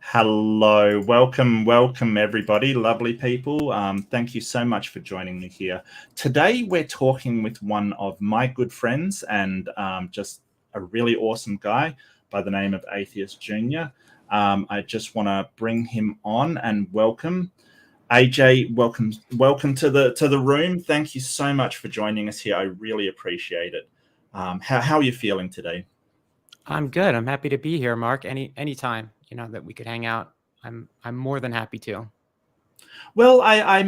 Hello, welcome everybody, lovely people. Thank you so much for joining me here. Today we're talking with one of my good friends and just a really awesome guy by the name of Atheist Junior. I just want to bring him on and welcome. AJ, welcome to the room. Thank you so much for joining us here. I really appreciate it. How are you feeling today? I'm good. I'm happy to be here, Mark. Anytime, that we could hang out. I'm more than happy to. Well, I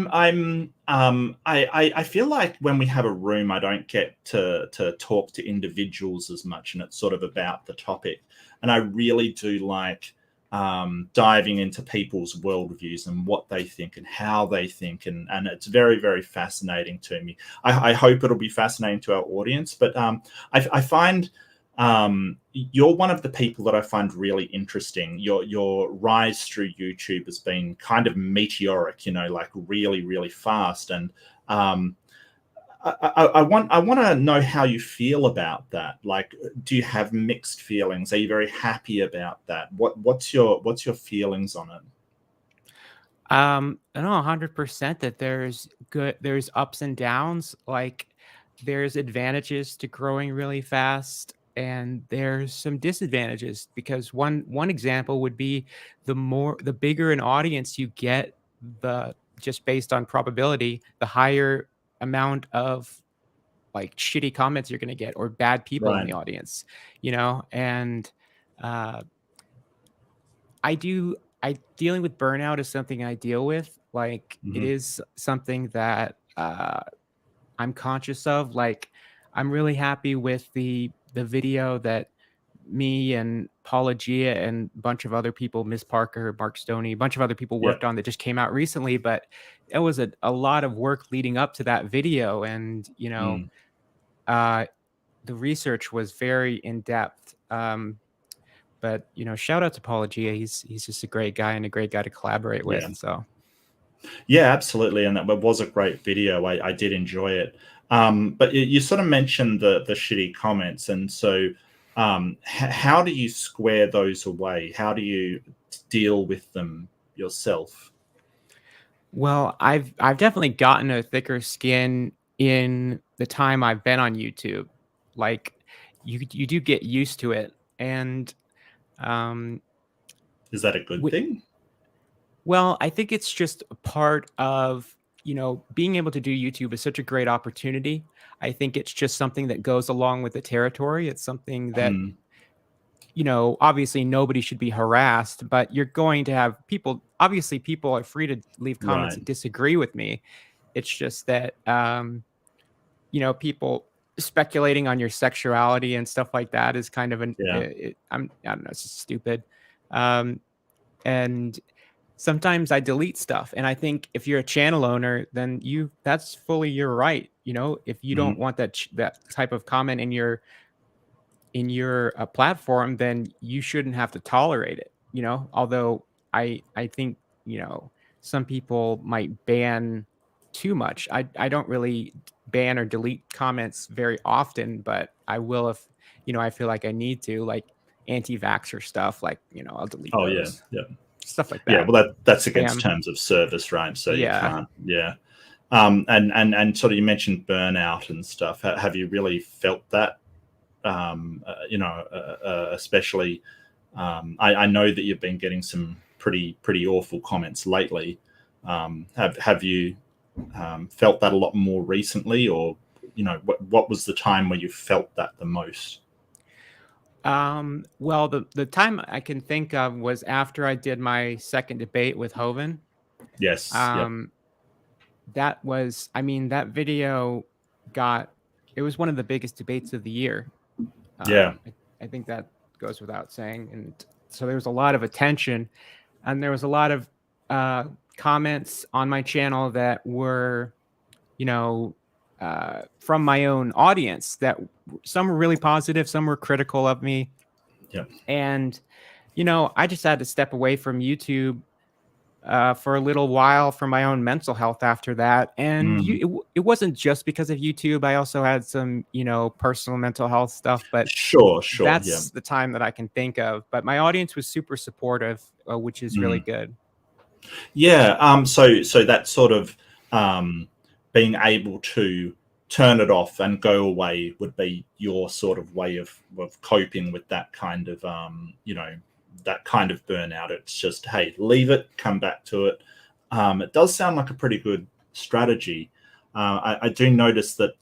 feel like when we have a room, I don't get to talk to individuals as much, and it's sort of about the topic. And I really do like diving into people's worldviews and what they think and how they think, and it's very, very fascinating to me. I hope it'll be fascinating to our audience, but I find you're one of the people that I find really interesting. Your rise through YouTube has been kind of meteoric, like really, really fast. And I want to know how you feel about that. Like, do you have mixed feelings? Are you very happy about that? What's your feelings on it? I know 100% that there's ups and downs. Like, there's advantages to growing really fast, and there's some disadvantages because one example would be the bigger an audience you get, the just based on probability, the higher amount of like shitty comments you're going to get or bad people in Right. the audience, and uh, I dealing with burnout is something I deal with. Like, it Hmm. is something that I'm conscious of. Like, I'm really happy with the video that me and Paula Gia and a bunch of other people, Miss Parker, Mark Stoney, a bunch of other people Yeah. worked on that just came out recently. But it was a lot of work leading up to that video, and Mm. uh, the research was very in depth. But shout out to Paula Gia. He's just a great guy and a great guy to collaborate with. Yeah. So Yeah, absolutely, and that was a great video. I did enjoy it. But you sort of mentioned the shitty comments, and so how do you square those away? How do you deal with them yourself? well, I've definitely gotten a thicker skin in the time I've been on YouTube. Like, you do get used to it, and um, Is that a good wi- thing? well, I think it's just a part of being able to do YouTube is such a great opportunity. I think it's just something that goes along with the territory. It's something that Mm, obviously nobody should be harassed, but you're going to have people. Obviously, people are free to leave comments right. and disagree with me. It's just that, people speculating on your sexuality and stuff like that is kind of Yeah. I don't know, it's just stupid. Um, and sometimes I delete stuff. And I think if you're a channel owner, then that's fully your right. If you don't Mhm. want that type of comment in your platform, then you shouldn't have to tolerate it. Although I think some people might ban too much. I don't really ban or delete comments very often, but I will if I feel like I need to, like anti-vaxxer stuff. Like, I'll delete Oh yeah, those, yeah, stuff like yeah. that. Well, that's against Spam. terms of service, right? So you Yeah. can't. Yeah. And sort of you mentioned burnout and stuff. Have you really felt that? Especially, I know that you've been getting some pretty awful comments lately. Have you felt that a lot more recently, or what was the time where you felt that the most? Well, the time I can think of was after I did my second debate with Hovind. Yes. Yep. Um, that was, I mean, that video got, it was one of the biggest debates of the year. Yeah. I think that goes without saying. And so there was a lot of attention, and there was a lot of uh, comments on my channel that were, you know, from my own audience, that some were really positive, some were critical of me. Yep. And, I just had to step away from YouTube for a little while for my own mental health after that. And Mm. it wasn't just because of YouTube. I also had some, personal mental health stuff, but Sure, yeah. that's the time that I can think of. But my audience was super supportive, which is really Mm. good. Yeah. So that sort of um, being able to turn it off and go away would be your sort of way of coping with that kind of that kind of burnout. It's just, hey, leave it, come back to it. It does sound like a pretty good strategy. I do notice that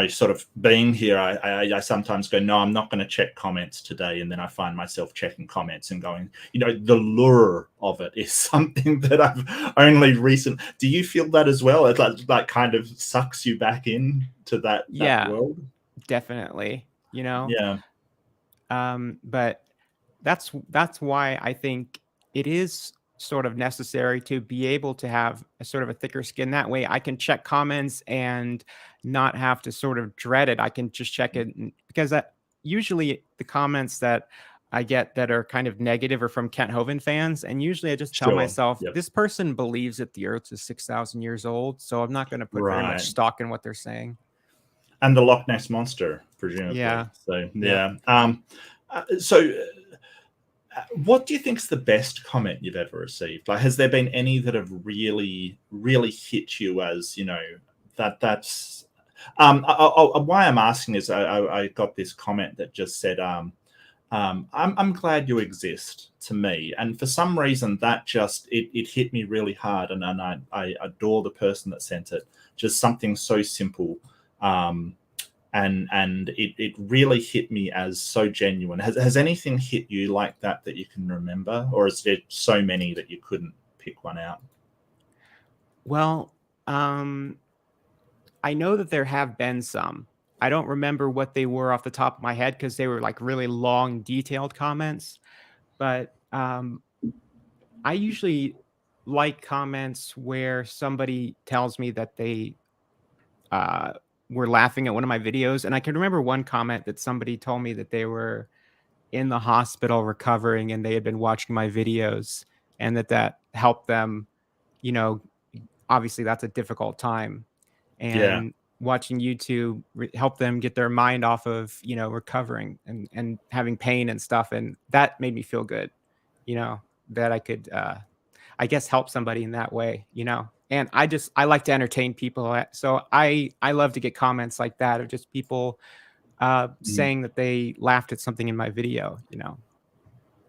sort of being here, I sometimes go, no, I'm not going to check comments today, and then I find myself checking comments and going, the lure of it is something that I've only recent. Do you feel that as well? It like kind of sucks you back in to that Yeah, world. definitely. Yeah, But that's why I think it is sort of necessary to be able to have a sort of a thicker skin. That way I can check comments and not have to sort of dread it. I can just check it because usually the comments that I get that are kind of negative are from Kent Hovind fans. And usually I just tell sure. myself, Yep. this person believes that the earth is 6,000 years old. So I'm not going to put very much Right. stock in what they're saying. And the Loch Ness monster, presumably. Yeah. So Yep. yeah. What do you think's the best comment you've ever received? Like, has there been any that have really, really hit you as that's why I'm asking is I got this comment that just said I'm glad you exist to me, and for some reason that just it hit me really hard, and I adore the person that sent it. Just something so simple. Um, and it really hit me as so genuine. Has anything hit you like that you can remember, or is there so many that you couldn't pick one out? Well, I know that there have been some. I don't remember what they were off the top of my head because they were like really long, detailed comments. But I usually like comments where somebody tells me that they uh, were laughing at one of my videos. And I can remember one comment that somebody told me that they were in the hospital recovering and they had been watching my videos and that helped them. You know, obviously that's a difficult time. Yeah. And watching YouTube help them get their mind off of, recovering and having pain and stuff. And that made me feel good, that I could, I guess, help somebody in that way. And I like to entertain people. So I love to get comments like that of just people Mm. saying that they laughed at something in my video.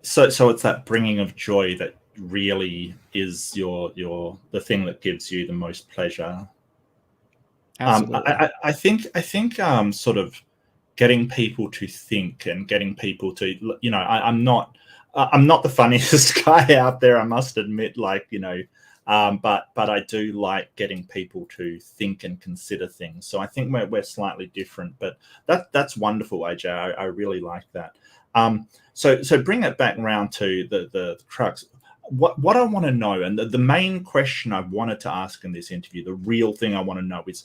So it's that bringing of joy that really is your the thing that gives you the most pleasure. Absolutely. I think sort of getting people to think and getting people to I'm not the funniest guy out there, I must admit, but I do like getting people to think and consider things. So I think we're slightly different, but that's wonderful, AJ. I really like that. So bring it back around to the crux. What I want to know, and the main question I wanted to ask in this interview, the real thing I want to know is,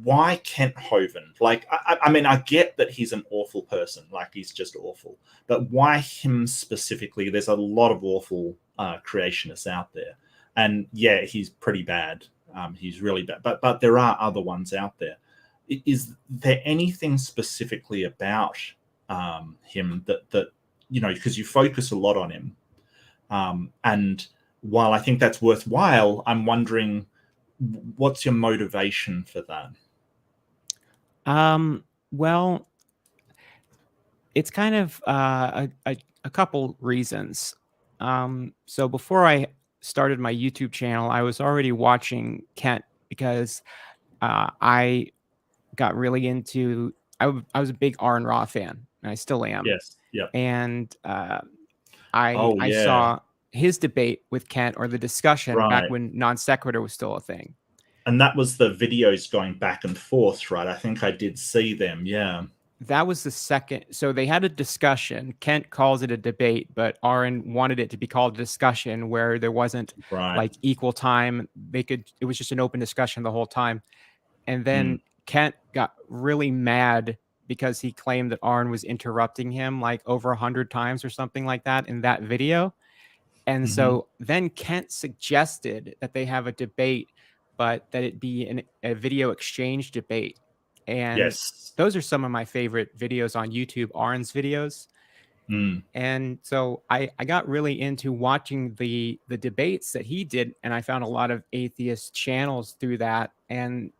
why Kent Hovind? Like, I mean, I get that he's an awful person, like he's just awful, but why him specifically? There's a lot of awful creationists out there, and yeah, he's pretty bad. He's really bad, but there are other ones out there. Is there anything specifically about him that because you focus a lot on him, and while I think that's worthwhile, I'm wondering, what's your motivation for that? Well, it's kind of a couple reasons. So before I started my YouTube channel, I was already watching Kent because I got really into. I was a big Aaron Ra fan, and I still am. Yes. Yep. And I Oh I yeah. saw his debate with Kent, or the discussion back Right. when non sequitur was still a thing. And that was the videos going back and forth, right? I think I did see them. Yeah. That was the second. So they had a discussion. Kent calls it a debate, but Aaron wanted it to be called a discussion where there wasn't Right. like equal time. It was just an open discussion the whole time. And Mm. then Kent got really mad because he claimed that Aaron was interrupting him like over 100 times or something like that in that video. And Hmm. so then Kent suggested that they have a debate, but that it be a video exchange debate. And Yes. those are some of my favorite videos on YouTube, Arn's videos. Mm. And so I got really into watching the debates that he did, and I found a lot of atheist channels through that. And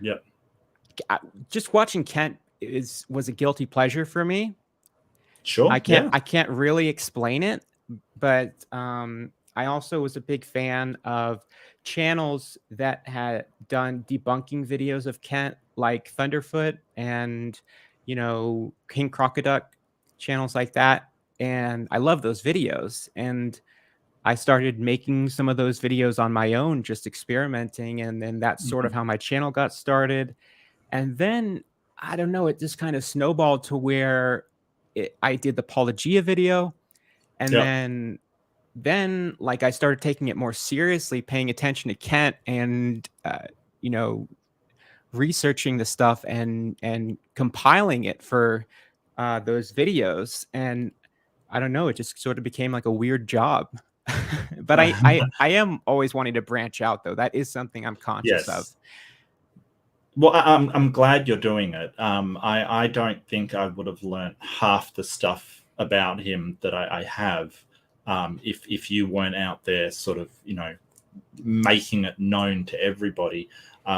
Yep. I, just watching Kent was a guilty pleasure for me. Sure. Yeah. I can't really explain it, but I also was a big fan of channels that had done debunking videos of Kent, like Thunderfoot and King Crocoduck, channels like that. And I love those videos. And I started making some of those videos on my own, just experimenting. And then that's sort of Mhm. how my channel got started. And then I don't know, it just kind of snowballed to where I did the Paulogia video, and Yep. then like I started taking it more seriously, paying attention to Kent, and you know, researching the stuff and compiling it for those videos. And I don't know, it just sort of became like a weird job. But I am always wanting to branch out, though. That is something I'm conscious of. Yes. Well, I'm glad you're doing it. I don't think I would have learnt half the stuff about him that I have, if you weren't out there, sort of, making it known to everybody.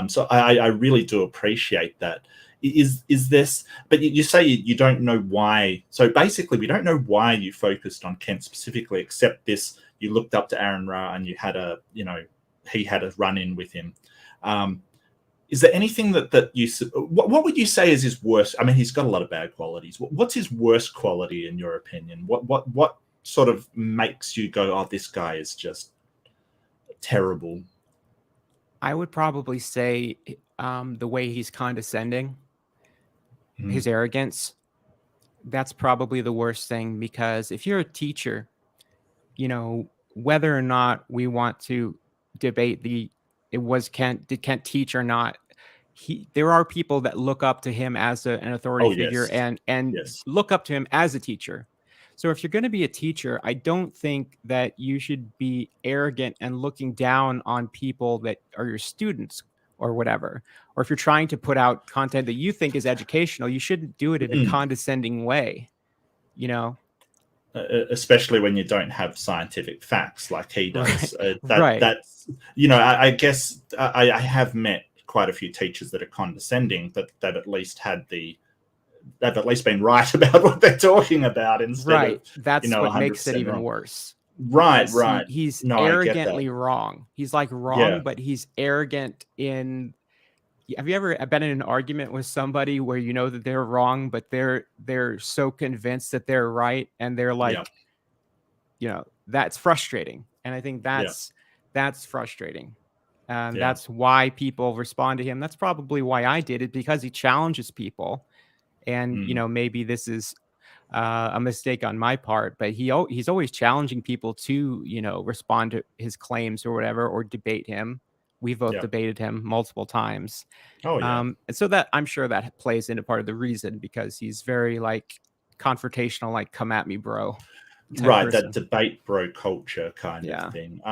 So I really do appreciate that. Is this? But you say you don't know why. So basically, we don't know why you focused on Kent specifically, except this: you looked up to Aaron Ra and you had he had a run in with him. Um, is there anything that you what would you say is his worst? I mean, he's got a lot of bad qualities. What's his worst quality in your opinion? What sort of makes you go, oh, this guy is just terrible? I would probably say the way he's condescending, Mm. his arrogance. That's probably the worst thing, because if you're a teacher, whether or not we want to debate it was Kent, did Kent teach or not, there are people that look up to him as an authority Oh figure, yes, and yes, look up to him as a teacher. So if you're going to be a teacher, I don't think that you should be arrogant and looking down on people that are your students or whatever. Or if you're trying to put out content that you think is educational, you shouldn't do it in a mm. condescending way, you know? Especially when you don't have scientific facts like he Right. does. Right. That's I guess I have met quite a few teachers that are condescending, but they've at least been right about what they're talking about instead of Right. That's what makes it 100% even wrong. worse. Right, Is right. he's No, I get that. arrogantly wrong. He's like Yeah, wrong, but he's arrogant in have you ever been in an argument with somebody where you know that they're wrong, but they're so convinced that they're right, and they're yeah, like, that's frustrating. And I think yeah, that's frustrating. And yeah. that's why people respond to him. That's probably why I did it, because he challenges people. And Mm, maybe this is a mistake on my part, but he's always challenging people to respond to his claims or whatever, or debate him. We've both yeah. debated him multiple times, Oh yeah. and so that I'm sure that plays into part of the reason, because he's very like confrontational, like "come at me, bro" type Right, that person. debate bro culture kind of Yeah. thing.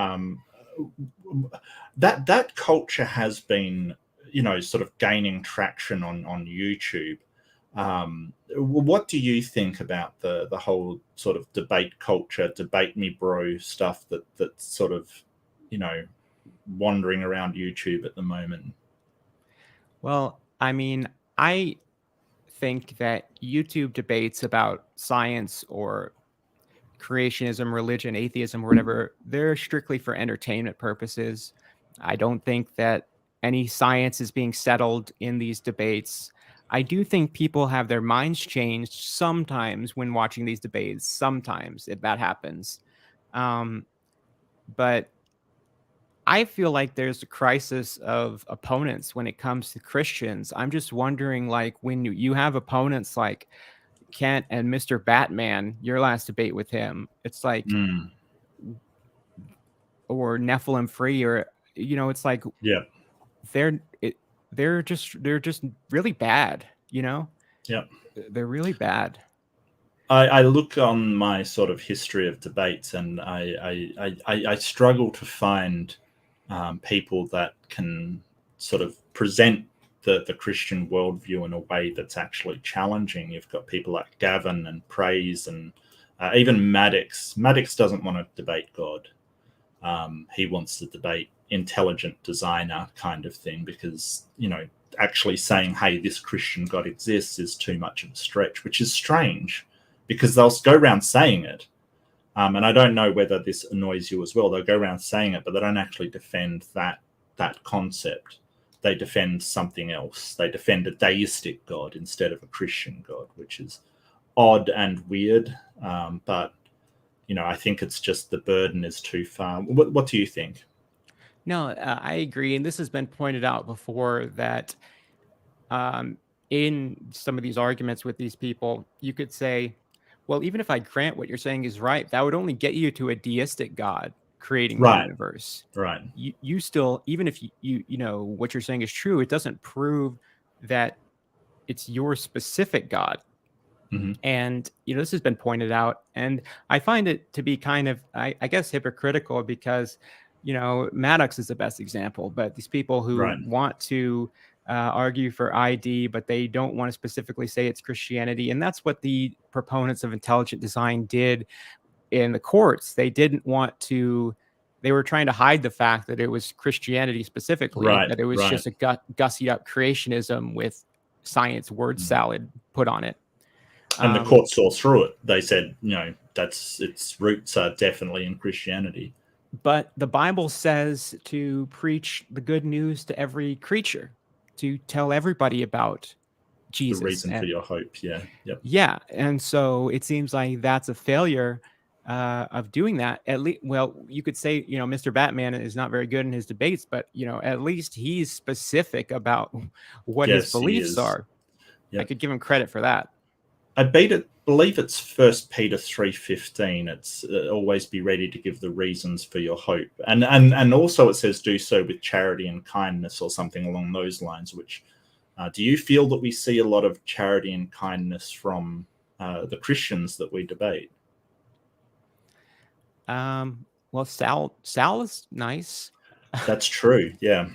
That culture has been, sort of gaining traction on YouTube. What do you think about the whole sort of debate culture, debate me bro stuff that's sort of, you know, wandering around YouTube at the moment? Well, I mean, I think that YouTube debates about science or creationism, religion, atheism, or whatever, they're strictly for entertainment purposes. I don't think that any science is being settled in these debates. I do think people have their minds changed sometimes when watching these debates. Sometimes if that happens. Um, but I feel like there's a crisis of opponents when it comes to Christians. I'm just wondering, like, when you have opponents like Kent and Mr. Batman, your last debate with him, it's like, Mm, or Nephilim Free, or it's like yeah, they're it, they're just really bad. yeah. They're really bad. I look on my sort of history of debates, and I struggle to find people that can sort of present the Christian worldview in a way that's actually challenging. You've got people like Gavin and Praise, and even Maddox. Maddox doesn't want to debate God. He wants to debate intelligent designer kind of thing, because, actually saying, hey, this Christian God exists is too much of a stretch, which is strange, because they'll go around saying it. And I don't know whether this annoys you as well. They'll go around saying it, but they don't actually defend that concept. They defend something else. They defend a deistic God instead of a Christian God, which is odd and weird. But, I think it's just the burden is too far. What do you think? No, I agree. And this has been pointed out before that in some of these arguments with these people, you could say, well, even if I grant what you're saying is right, that would only get you to a deistic God creating the Right, universe. right. You still, even if you know what you're saying is true, it doesn't prove that it's your specific God. Mm-hmm. And this has been pointed out, and I find it to be kind of, I guess, hypocritical, because Maddox is the best example, but these people who Right. want to argue for ID, but they don't want to specifically say it's Christianity. And that's what the proponents of intelligent design did in the courts. They didn't want to, they were trying to hide the fact that it was Christianity specifically, Right, that it was right. just a gussied up creationism with science word salad put on it. And the court saw through it. They said, that's its roots are definitely in Christianity. But the Bible says to preach the good news to every creature, to tell everybody about Jesus. The reason for your hope. Yeah. Yep. Yeah. And so it seems like that's a failure of doing that. At least, well, you could say, Mr. Batman is not very good in his debates, but, at least he's specific about what his beliefs are. Yep. I could give him credit for that. I believe it's 1 Peter 3:15. It's always be ready to give the reasons for your hope, and also it says do so with charity and kindness, or something along those lines. Which do you feel that we see a lot of charity and kindness from the Christians that we debate? Well, Sal is nice. That's true. Yeah,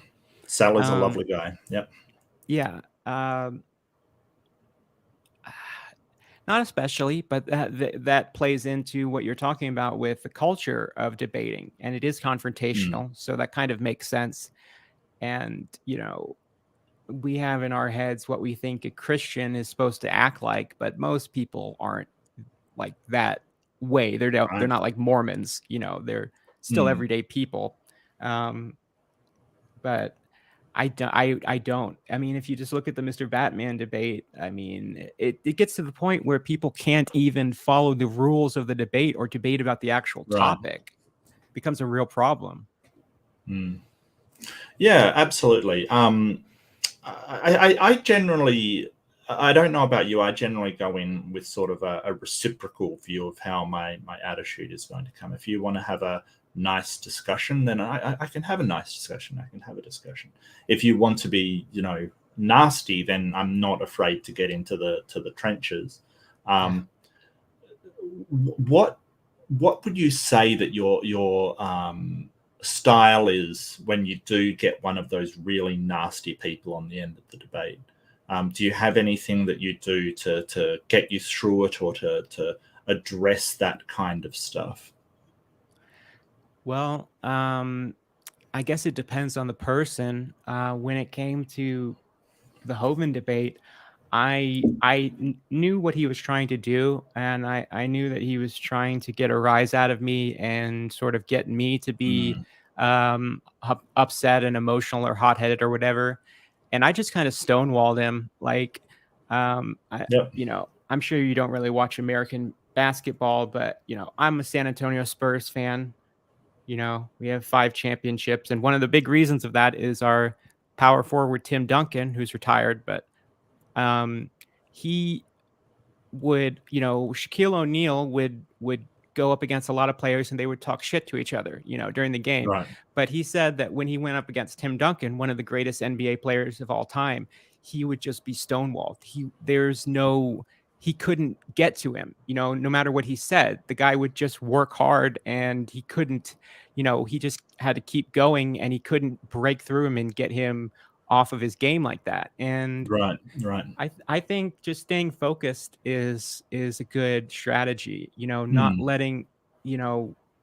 Sal is a lovely guy. Yep. Yeah. Not especially, but that plays into what you're talking about with the culture of debating, and it is confrontational. So that kind of makes sense. And, we have in our heads what we think a Christian is supposed to act like, but most people aren't like that way. They're not like Mormons, they're still everyday people. But I don't. I mean, if you just look at the Mr. Batman debate, I mean, it gets to the point where people can't even follow the rules of the debate or debate about the actual topic. It becomes a real problem. Yeah, absolutely. I generally, I don't know about you, I generally go in with sort of a reciprocal view of how my attitude is going to come. If you want to have a nice discussion, then I can have a nice discussion. I can have a discussion. If you want to be, nasty, then I'm not afraid to get into the trenches. What would you say that your style is when you do get one of those really nasty people on the end of the debate? Do you have anything that you do to get you through it, or to address that kind of stuff? Well, I guess it depends on the person. When it came to the Hovind debate, I knew what he was trying to do, and I knew that he was trying to get a rise out of me and sort of get me to be upset and emotional or hot-headed or whatever. And I just kind of stonewalled him. Like, I'm sure you don't really watch American basketball, but I'm a San Antonio Spurs fan. We have 5 championships, and one of the big reasons of that is our power forward Tim Duncan, who's retired, but he would, Shaquille O'Neal would go up against a lot of players, and they would talk shit to each other, during the game. Right. But he said that when he went up against Tim Duncan, one of the greatest NBA players of all time, he would just be stonewalled. There's no he couldn't get to him. No matter what he said, the guy would just work hard, and he couldn't. He just had to keep going, and he couldn't break through him and get him off of his game like that. And Right, right. I think just staying focused is a good strategy. Not Hmm. letting,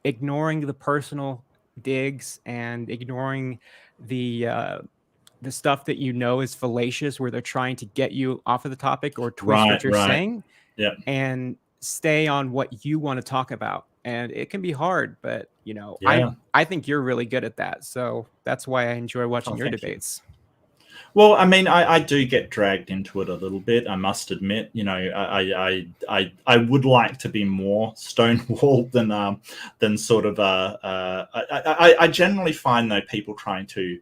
ignoring the personal digs and ignoring the uh, the stuff that is fallacious, where they're trying to get you off of the topic or twist Right, what you're right. saying, Yeah, and stay on what you want to talk about. And it can be hard, but yeah. I think you're really good at that. So that's why I enjoy Oh, watching your thank you. debates. Well, I mean, I do get dragged into it a little bit. I must admit, I would like to be more stonewalled than sort of. I generally find though people trying to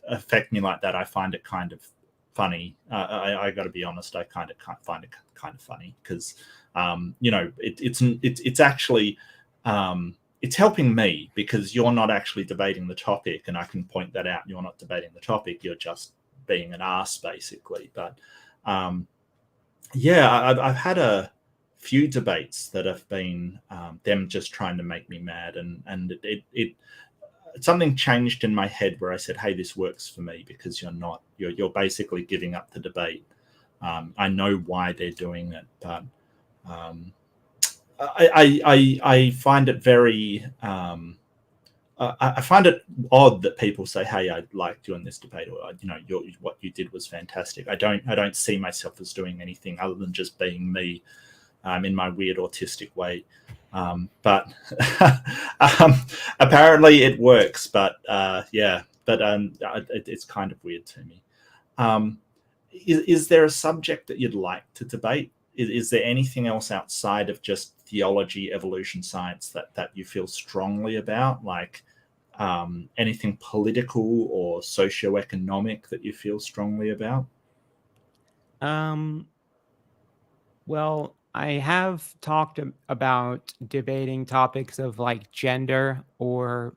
affect me like that, I find it kind of funny. I got to be honest, I kind of find it kind of funny because, it's actually. It's helping me because you're not actually debating the topic, and I can point that out. You're not debating the topic. You're just being an ass, basically. But yeah, I've had a few debates that have been them just trying to make me mad, and it something changed in my head where I said, "Hey, this works for me because you're basically giving up the debate." I know why they're doing it, but um, I find it very. I find it odd that people say, "Hey, I like doing this debate," or what you did was fantastic. I don't see myself as doing anything other than just being me, in my weird autistic way. But apparently it works. But yeah, but it's kind of weird to me. Um, is there a subject that you'd like to debate? Is there anything else outside of just theology, evolution science that you feel strongly about, like anything political or socioeconomic that you feel strongly about? Um, well, I have talked about debating topics of like gender or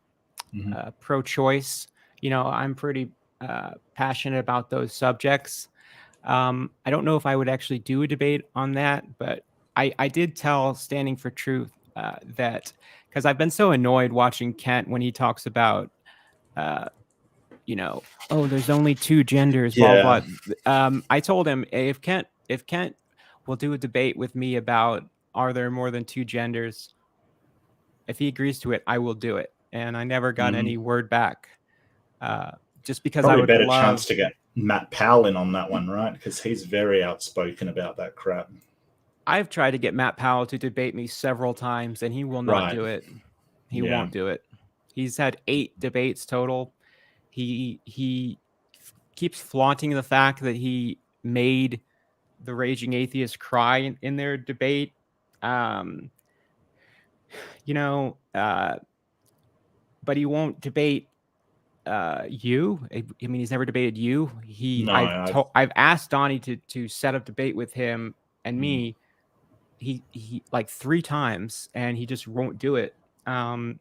Hmm. pro-choice. I'm pretty passionate about those subjects. I don't know if I would actually do a debate on that, but I did tell Standing for Truth that, because I've been so annoyed watching Kent when he talks about, uh, oh, there's only two genders, blah blah Yeah. blah. I told him, "Hey, if Kent will do a debate with me about are there more than two genders, if he agrees to it, I will do it." And I never got Hmm. any word back, uh, just because I Probably a would better chance love. to get Matt Powell in on that one, right? Because he's very outspoken about that crap. I've tried to get Matt Powell to debate me several times, and he will not Right. do it. He Yeah. won't do it. He's had 8 debates total. He keeps flaunting the fact that he made the Raging Atheist cry in their debate. Um, you know, uh, but he won't debate you. I mean, he's never debated you. No, I've. I've asked Donnie to set up debate with him and Mm. me. He like 3 times, and he just won't do it. Um,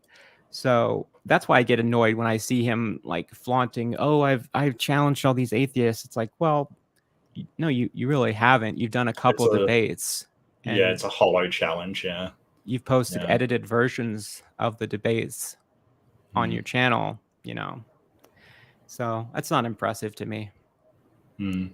so that's why I get annoyed when I see him like flaunting, "Oh, I've challenged all these atheists." It's like, well, no, you really haven't. You've done a It's couple a debates, Yeah, and it's a hollow challenge. Yeah, you've posted yeah. edited versions of the debates on Mm. your channel. So that's not impressive to me. Mm.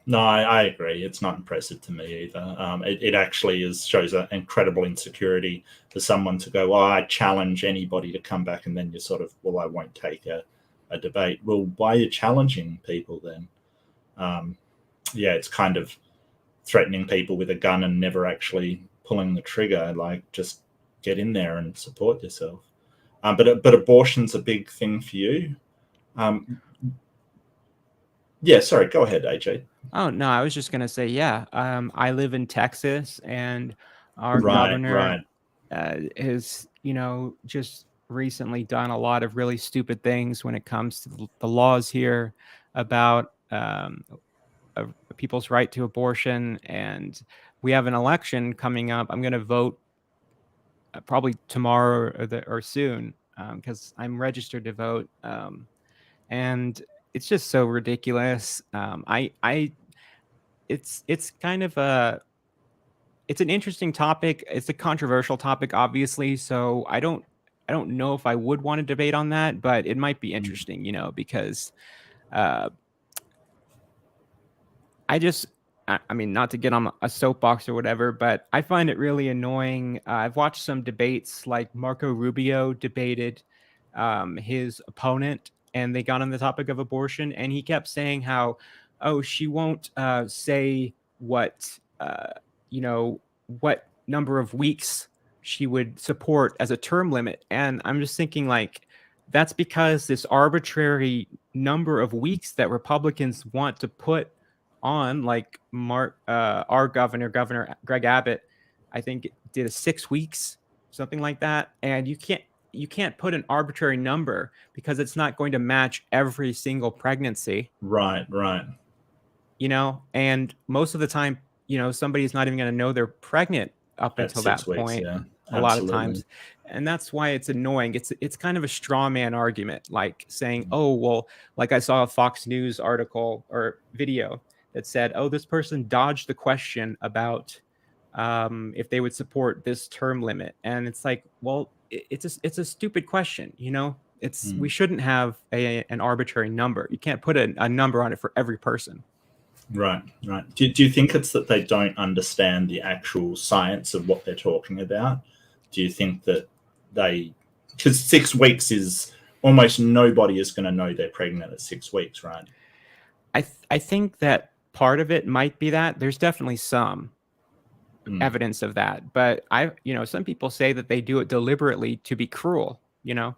No, I agree. It's not impressive to me either. It actually shows an incredible insecurity for someone to go, "Oh, I challenge anybody to come back," and then you're sort of, "Well, I won't take a debate." Well, why are you challenging people then? Um, yeah, it's kind of threatening people with a gun and never actually pulling the trigger. Like, just get in there and support yourself. But abortion's a big thing for you. Um, yeah, sorry. Go ahead, AJ. Oh no, I was just gonna say, yeah. I live in Texas, and our Right, governor right. has, just recently done a lot of really stupid things when it comes to the laws here about people's right to abortion. And we have an election coming up. I'm going to vote probably tomorrow or soon, because I'm registered to vote. And it's just so ridiculous. It's kind of a it's an interesting topic. It's a controversial topic, obviously. So I don't know if I would want to debate on that, but it might be interesting, you know, because uh, I just, I mean, not to get on a soapbox or whatever, but I find it really annoying. I've watched some debates, like Marco Rubio debated his opponent, and they got on the topic of abortion, and he kept saying how, oh, she won't say what, you know, what number of weeks she would support as a term limit. And I'm just thinking, like, that's because this arbitrary number of weeks that Republicans want to put on, like our Governor Greg Abbott, I think did a 6 weeks, something like that. And you can't put an arbitrary number because it's not going to match every single pregnancy, Right, right. you know. And most of the time, you know, somebody's not even going to know they're pregnant up At until 6 weeks, point, yeah, a lot of absolutely. times. And that's why it's annoying. It's kind of a straw man argument, like saying, oh, well, like I saw a Fox News article or video that said, oh, this person dodged the question about if they would support this term limit. And it's like, well, it's a stupid question, you know. It's, we Mm. shouldn't have an arbitrary number. You can't put a number on it for every person. Right, right. Do you think it's that they don't understand the actual science of what they're talking about? Do you think that they, because 6 weeks is almost nobody is going to know they're pregnant at 6 weeks, right? I think that part of it might be that there's definitely some evidence of that, but you know, some people say that they do it deliberately to be cruel, you know.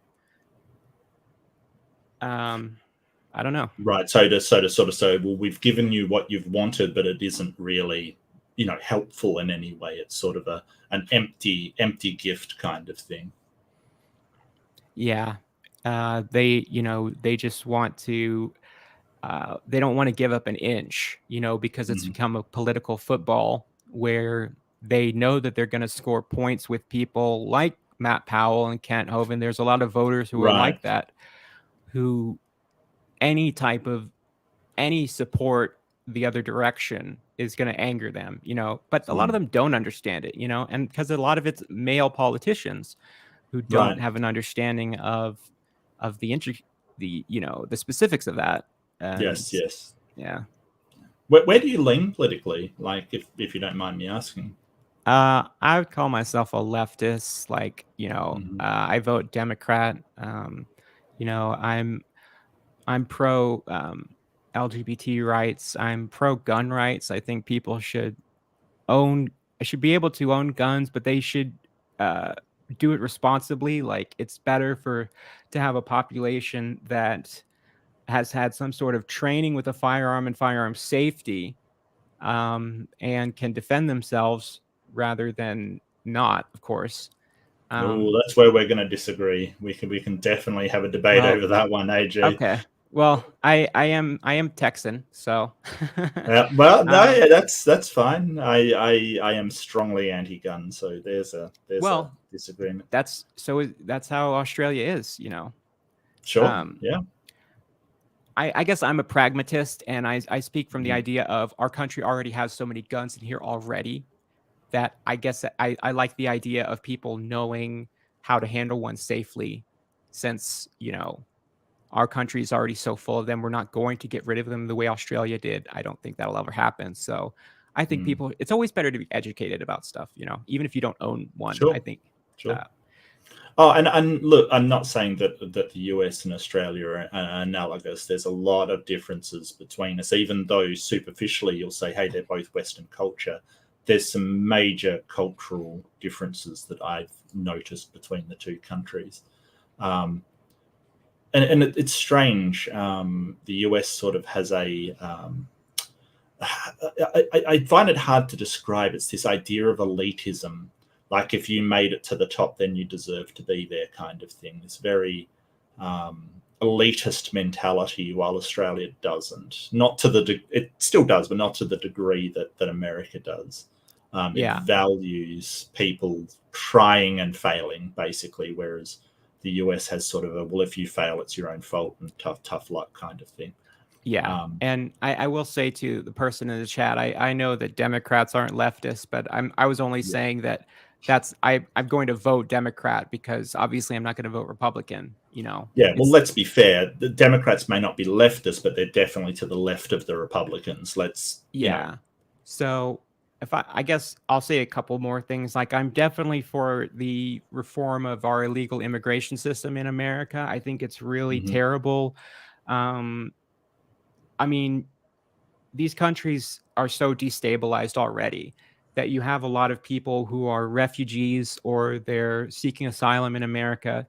I don't know. Right. So to sort of say, well, we've given you what you've wanted, but it isn't really, you know, helpful in any way. It's sort of an empty gift kind of thing. Yeah. They, you know, they just want to, they don't want to give up an inch, you know, because it's become a political football where they know that they're going to score points with people like Matt Powell and Kent Hovind. There's a lot of voters who are Right. like that, who any type of any support the other direction is going to anger them, you know. But a lot of them don't understand it, you know, and because a lot of it's male politicians who don't Right. have an understanding of the you know, the specifics of that. And Yes. Yes. yeah. Where do you lean politically? Like, if you don't mind me asking. I would call myself a leftist. Like, you know, I vote Democrat. You know, I'm pro LGBT rights. I'm pro gun rights. I think people own should be able to own guns, but they should uh, do it responsibly. Like, it's better to have a population that has had some sort of training with a firearm and firearm safety, and can defend themselves rather than not, of course. Oh, that's where we're going to disagree. We can definitely have a debate Well, over that one, AJ. okay. Well, I am Texan, so Well, no, um, yeah, that's fine. I am strongly anti-gun, so there's a well, disagreement. that's how Australia is, you know. Sure. Um, Yeah. I guess I'm a pragmatist, and I speak from the Mhm. idea of our country already has so many guns in here already that I guess that I like the idea of people knowing how to handle one safely, since, you know, our country is already so full of them. We're not going to get rid of them the way Australia did. I don't think that'll ever happen. So I think Mm. people, it's always better to be educated about stuff, you know, even if you don't own one. I Sure. think, Sure. uh, Oh, and look, I'm not saying that the US and Australia are analogous. There's a lot of differences between us, even though superficially you'll say, hey, they're both Western culture. There's some major cultural differences that I've noticed between the two countries. And it's strange. The US sort of has I find it hard to describe. It's this idea of elitism. Like, if you made it to the top, then you deserve to be there, kind of thing. This very elitist mentality, while Australia doesn't. Not to it still does, but not to the degree that America does. It yeah. values people trying and failing, basically, whereas the US has sort of a, well, if you fail, it's your own fault and tough luck kind of thing. Yeah. And I will say to the person in the chat, I know that Democrats aren't leftists, but I was only Yeah. saying that I'm going to vote Democrat because obviously I'm not going to vote Republican. You know, Yeah, well, it's let's be fair. The Democrats may not be leftist, but they're definitely to the left of the Republicans. yeah. So if I guess I'll say a couple more things. Like I'm definitely for the reform of our illegal immigration system in America. I think it's really mhm, terrible. Um, I mean, these countries are so destabilized already that you have a lot of people who are refugees or they're seeking asylum in America.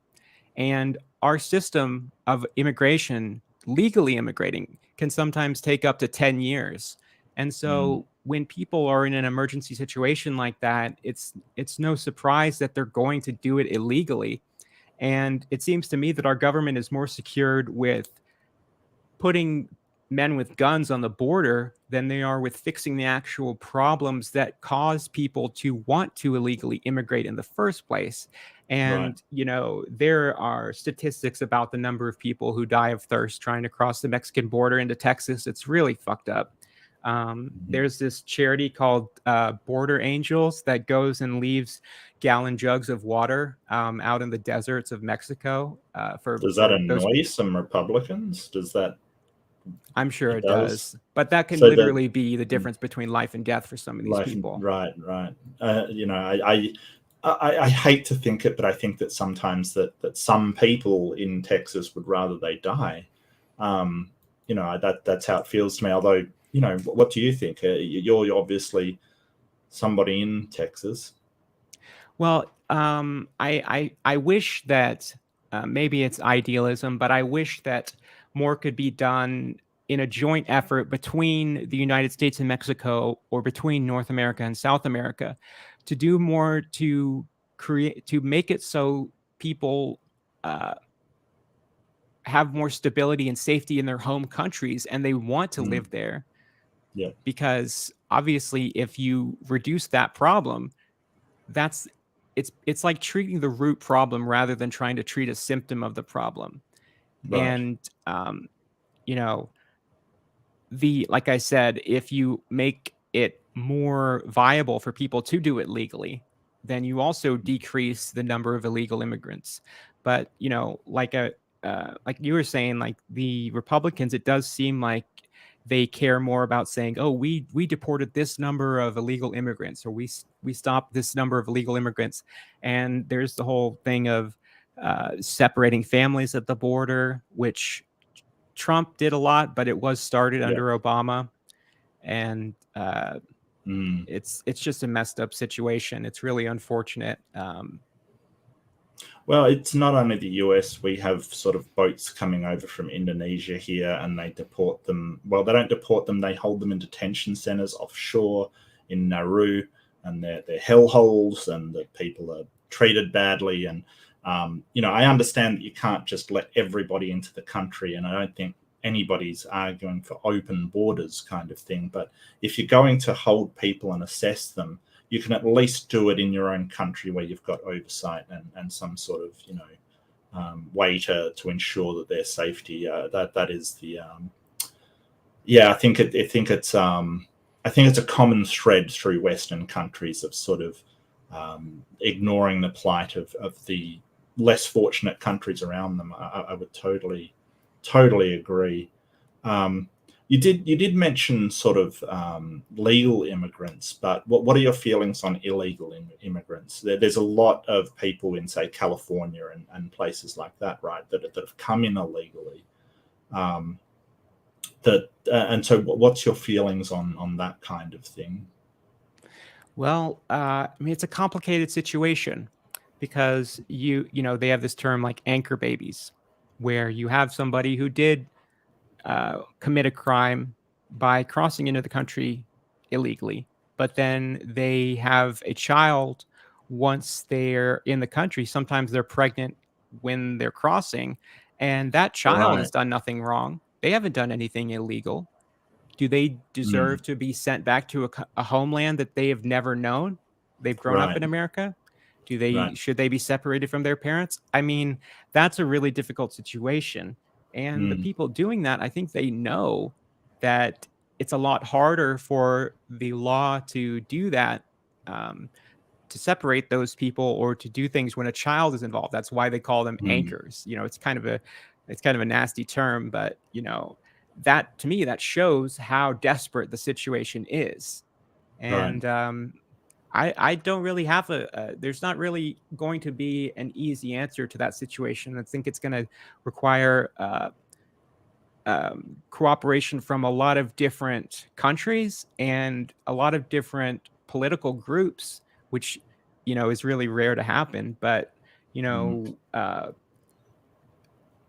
And our system of immigration, legally immigrating, can sometimes take up to 10 years. And mm, so when people are in an emergency situation like that, it's no surprise that they're going to do it illegally. And it seems to me that our government is more secured with putting men with guns on the border than they are with fixing the actual problems that cause people to want to illegally immigrate in the first place. right. And, you know, there are statistics about the number of people who die of thirst trying to cross the Mexican border into Texas. It's really fucked up. Mhm. There's this charity called Border Angels that goes and leaves gallon jugs of water out in the deserts of Mexico Does that for those. annoy some Republicans? Does that I'm sure it it does? does, but that can So the literally be the mm, difference between life and death for some of these life, people. right, right. I hate to think it, but I think that sometimes that some people in Texas would rather they die. Um, that's how it feels to me. Although, what do you think? You're obviously somebody in Texas. Well, I wish that maybe it's idealism, but I wish that more could be done in a joint effort between the United States and Mexico, or between North America and South America, to do more to make it so people uh, have more stability and safety in their home countries, and they want to Mm, live there. yeah, Because obviously, if you reduce that problem, that's it's like treating the root problem rather than trying to treat a symptom of the problem. right. And you know, the like I said, if you make it more viable for people to do it legally, then you also decrease the number of illegal immigrants. But you know, like you were saying, like the Republicans, it does seem like they care more about saying, "Oh, we deported this number of illegal immigrants, or we stopped this number of illegal immigrants," and there's the whole thing of separating families at the border, which Trump did a lot, but it was started Yeah. under Obama, and Mm. it's just a messed up situation. It's really unfortunate. Well, it's not only the US. We have sort of boats coming over from Indonesia here, and they deport them. Well, they don't deport them. They hold them in detention centers offshore in Nauru, and they're hellholes, and the people are treated badly. And I understand that you can't just let everybody into the country, and I don't think anybody's arguing for open borders kind of thing. But if you're going to hold people and assess them, you can at least do it in your own country where you've got oversight and some sort of way to ensure that their safety. That is the yeah. I think it's a common thread through Western countries of sort of ignoring the plight of the less fortunate countries around them. I would totally agree. Um, you did mention sort of legal immigrants, but what are your feelings on illegal immigrants? There's a lot of people in, say, California and places like that, right, that have come in illegally. Um, and so, what's your feelings on that kind of thing? Well, I mean, it's a complicated situation because you know they have this term like anchor babies, where you have somebody who did commit a crime by crossing into the country illegally, but then they have a child once they're in the country. Sometimes they're pregnant when they're crossing, and that child Right. has done nothing wrong. They haven't done anything illegal. Do they Mm, deserve to be sent back to a homeland that they have never known? They've grown up right. in America. Right. Should they be separated from their parents? I mean, that's a really difficult situation. And the Mm. people doing that, I think they know that it's a lot harder for the law to do that, to separate those people or to do things when a child is involved. That's why they call them Mm. anchors. It's kind of a nasty term, but that to me that shows how desperate the situation is. Right. And I don't really have there's not really going to be an easy answer to that situation. I think it's going to require cooperation from a lot of different countries and a lot of different political groups, which is really rare to happen. But you Mm. know,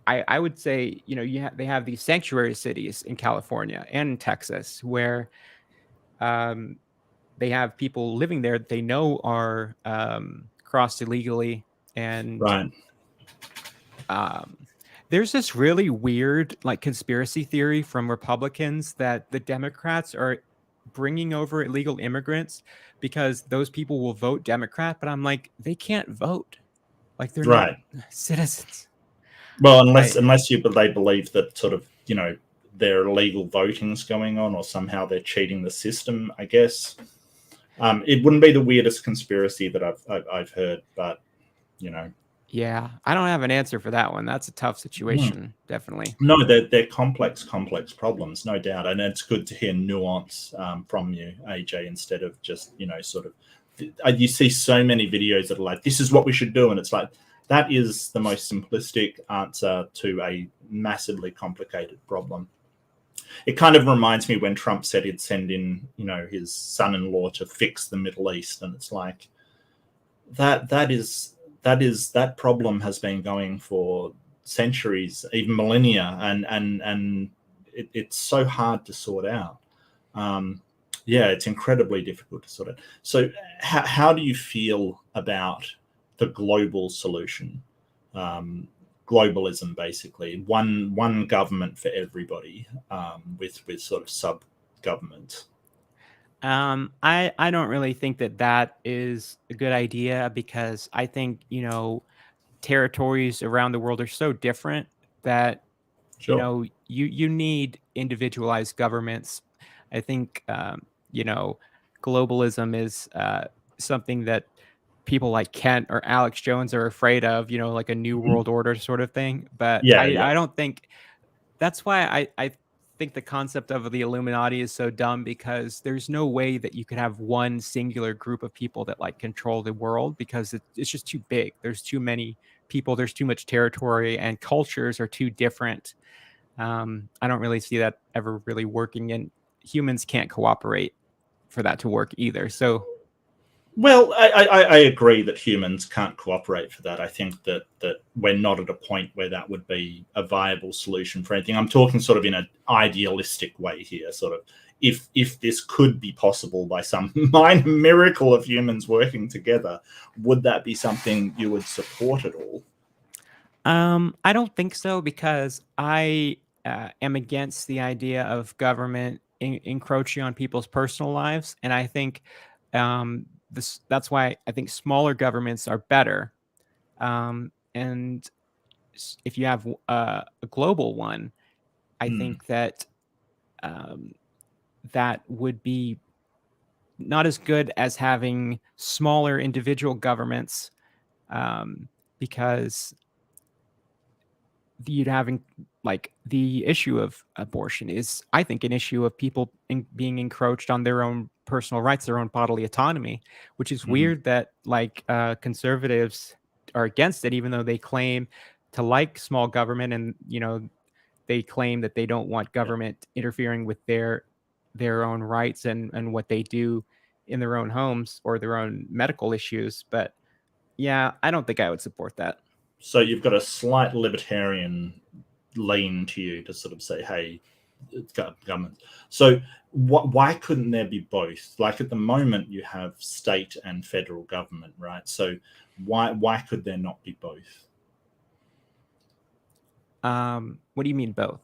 I would say they have these sanctuary cities in California and in Texas where um, they have people living there that they know are crossed illegally. And Right. um, there's this really weird like conspiracy theory from Republicans that the Democrats are bringing over illegal immigrants because those people will vote Democrat. But I'm like, they can't vote. Like they're not Right. citizens. Well, I they believe that sort of their illegal voting's going on, or somehow they're cheating the system. I guess it wouldn't be the weirdest conspiracy that I've heard, but you know, Yeah, I don't have an answer for that one. That's a tough hmm. situation, definitely. No, they're complex problems, no doubt, and it's good to hear nuance from you, AJ, instead of just sort of. You see so many videos that are like, "This is what we should do," and it's like that is the most simplistic answer to a massively complicated problem. It kind of reminds me when Trump said he'd send in, his son-in-law to fix the Middle East, and it's like that problem has been going for centuries, even millennia, and it's so hard to sort out. Yeah, it's incredibly difficult to sort it. So, how do you feel about the global solution? Globalism, basically, one government for everybody, with sort of sub governments. I don't really think that that is a good idea because I think territories around the world are so different that Sure. you need individualized governments. I think globalism is something that people like Kent or Alex Jones are afraid of, like a new Mhm. world order sort of thing. But Yeah, I yeah. I don't think that's why I think the concept of the Illuminati is so dumb because there's no way that you could have one singular group of people that like control the world because it's just too big. There's too many people, there's too much territory, and cultures are too different. I don't really see that ever really working, and humans can't cooperate for that to work either. So, Well, I agree that humans can't cooperate for that. I think that we're not at a point where that would be a viable solution for anything. I'm talking sort of in an idealistic way here, sort of if this could be possible by some minor miracle of humans working together, would that be something you would support at all? I don't think so because I am against the idea of government encroaching on people's personal lives, and I think that's why I think smaller governments are better. And if you have a global one, I Hmm. think that um, that would be not as good as having smaller individual governments, because you'd having like the issue of abortion is I think an issue of people being encroached on their own personal rights, their own bodily autonomy, which is Hmm. weird that like conservatives are against it even though they claim to like small government, and they claim that they don't want Yeah. government interfering with their own rights and what they do in their own homes or their own medical issues. But yeah, I don't think I would support that. So you've got a slight libertarian lean to you to sort of say, hey, it's got government. So why couldn't there be both? Like at the moment, you have state and federal government, right? So why could there not be both? What do you mean both?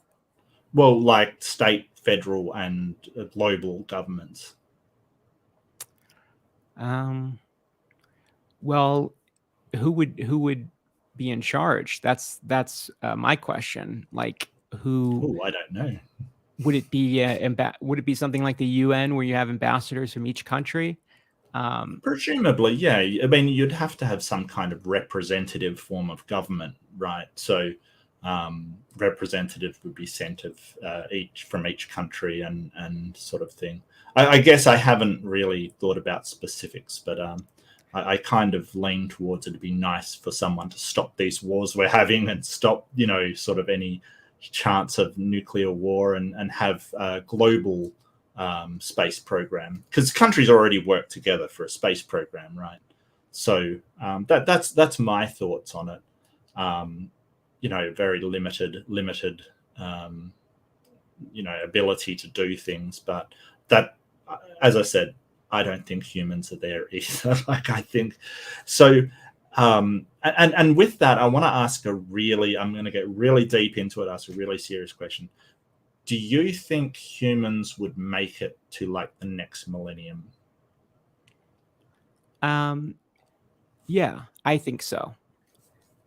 Well, like state, federal, and global governments. Um, well, who would be in charge? That's my question. Like, who Oh, I don't know. would it be? Would it be something like the UN where you have ambassadors from each country? Presumably, yeah. I mean, you'd have to have some kind of representative form of government, right? So, representative would be sent of each from each country and sort of thing. I guess I haven't really thought about specifics, but I kind of lean towards it'd be nice for someone to stop these wars we're having and stop, sort of any chance of nuclear war and have a global space program, because countries already work together for a space program, right? So that's my thoughts on it. Very limited ability to do things, but that, as I said, I don't think humans are there either. Like, I think so. And with that, I want to ask I'm going to get really deep into it, ask a really serious question. Do you think humans would make it to like the next millennium? Yeah, I think so.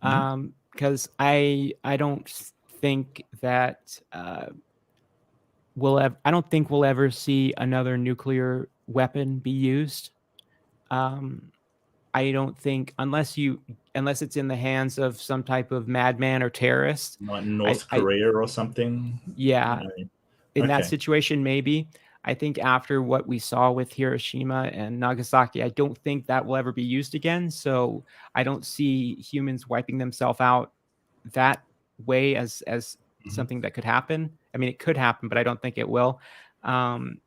Because I don't think that I don't think we'll ever see another nuclear weapon be used. I don't think, unless it's in the hands of some type of madman or terrorist, Like North Korea or something? Yeah, in that Okay. situation, maybe. I think after what we saw with Hiroshima and Nagasaki, I don't think that will ever be used again. So I don't see humans wiping themselves out that way as something that could happen. I mean, it could happen, but I don't think it will. In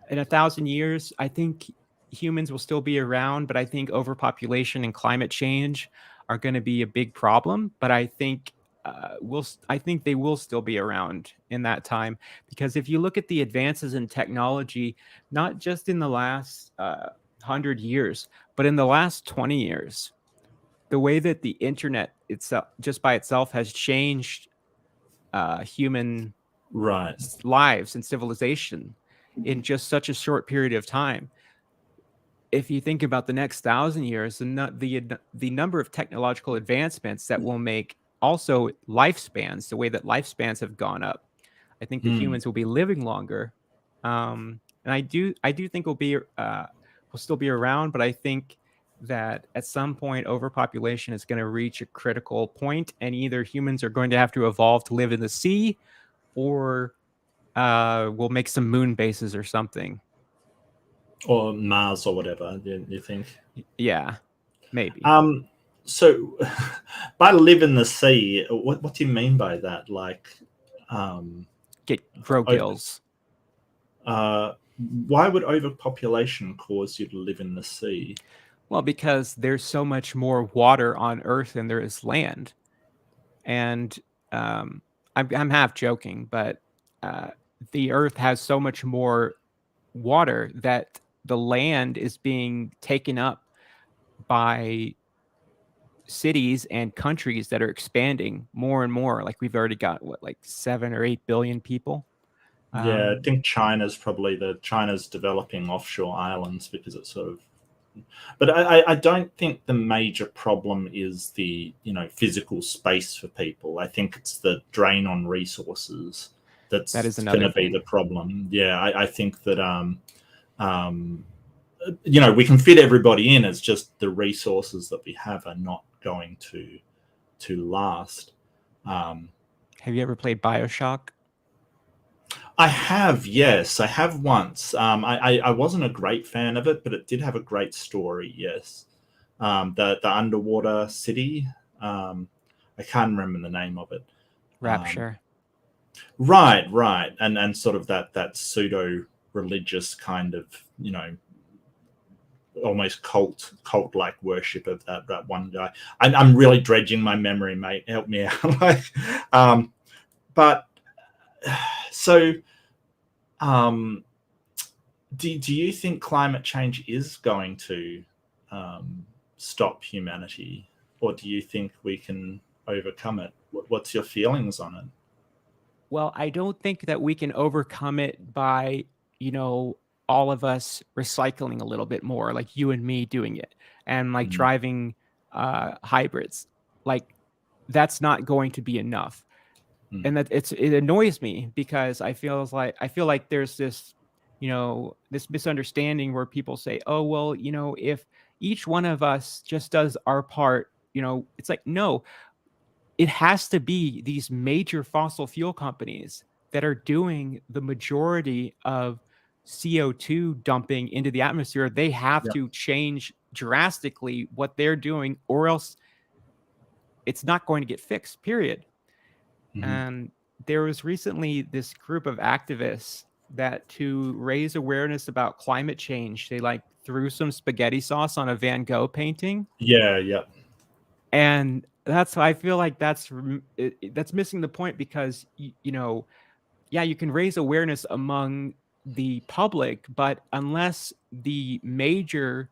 1,000 years, I think humans will still be around, but I think overpopulation and climate change are going to be a big problem. But I think I think they will still be around in that time, because if you look at the advances in technology, not just in the last 100 years, but in the last 20 years, the way that the internet itself, just by itself, has changed human Right. lives and civilization in just such a short period of time. If you think about the next 1,000 years, the number of technological advancements that will make also lifespans, the way that lifespans have gone up, I think that humans will be living longer. And I do think we'll still be around, but I think that at some point overpopulation is going to reach a critical point, and either humans are going to have to evolve to live in the sea, or we'll make some moon bases or something. Or Mars or whatever, you think? Yeah, maybe. So by live in the sea, what do you mean by that? Like, Grow gills. Why would overpopulation cause you to live in the sea? Well, because there's so much more water on Earth than there is land, and I'm half joking, but the Earth has so much more water that the land is being taken up by cities and countries that are expanding more and more. Like, we've already got like 7 or 8 billion people. Yeah, I think China's developing offshore islands because it's sort of, but I don't think the major problem is the physical space for people. I think it's the drain on resources That is that's another going to be thing. the problem. Yeah, I think that we can fit everybody in. It's just the resources that we have are not going to last. Have you ever played BioShock? I have, yes, I have once. I wasn't a great fan of it, but it did have a great story. Yes, the underwater city. I can't remember the name of it. Rapture. Right, and sort of that pseudo religious kind of almost cult like worship of that one guy. I'm really dredging my memory, mate. Help me out. Like, but so. Do you think climate change is going to stop humanity, or do you think we can overcome it? What's your feelings on it? Well, I don't think that we can overcome it by, all of us recycling a little bit more, like you and me doing it, and like driving hybrids. Like, that's not going to be enough. And that it annoys me because I feel like there's this, this misunderstanding where people say, oh, well, if each one of us just does our part, it's like, no, it has to be these major fossil fuel companies that are doing the majority of CO2 dumping into the atmosphere. They have Yep. to change drastically what they're doing, or else it's not going to get fixed, period. And there was recently this group of activists that, to raise awareness about climate change, they like threw some spaghetti sauce on a Van Gogh painting. Yeah, yeah. And that's, I feel like that's missing the point, because yeah, you can raise awareness among the public, but unless the major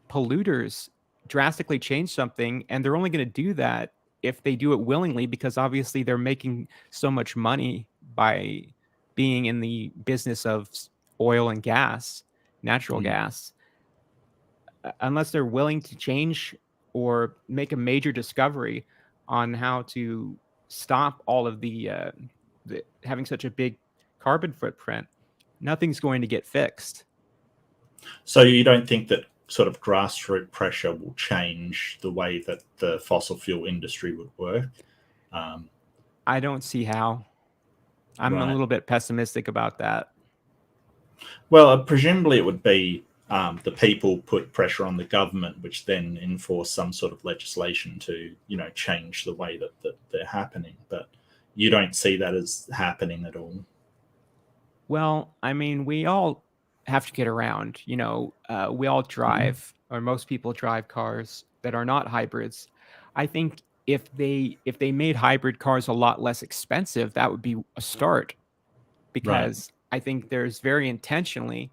polluters drastically change something, and they're only going to do that if they do it willingly, because obviously they're making so much money by being in the business of oil and gas, natural gas. Unless they're willing to change or make a major discovery on how to stop all of the having such a big carbon footprint, nothing's going to get fixed. So you don't think that sort of grassroots pressure will change the way that the fossil fuel industry would work? I don't see how. I'm a Right. little bit pessimistic about that. Well, presumably it would be the people put pressure on the government, which then enforce some sort of legislation to, change the way that they're happening. But you don't see that as happening at all. Well, I mean, we all have to get around. We all drive, or most people drive cars that are not hybrids. I think if they made hybrid cars a lot less expensive, that would be a start, Right. because I think there's very intentionally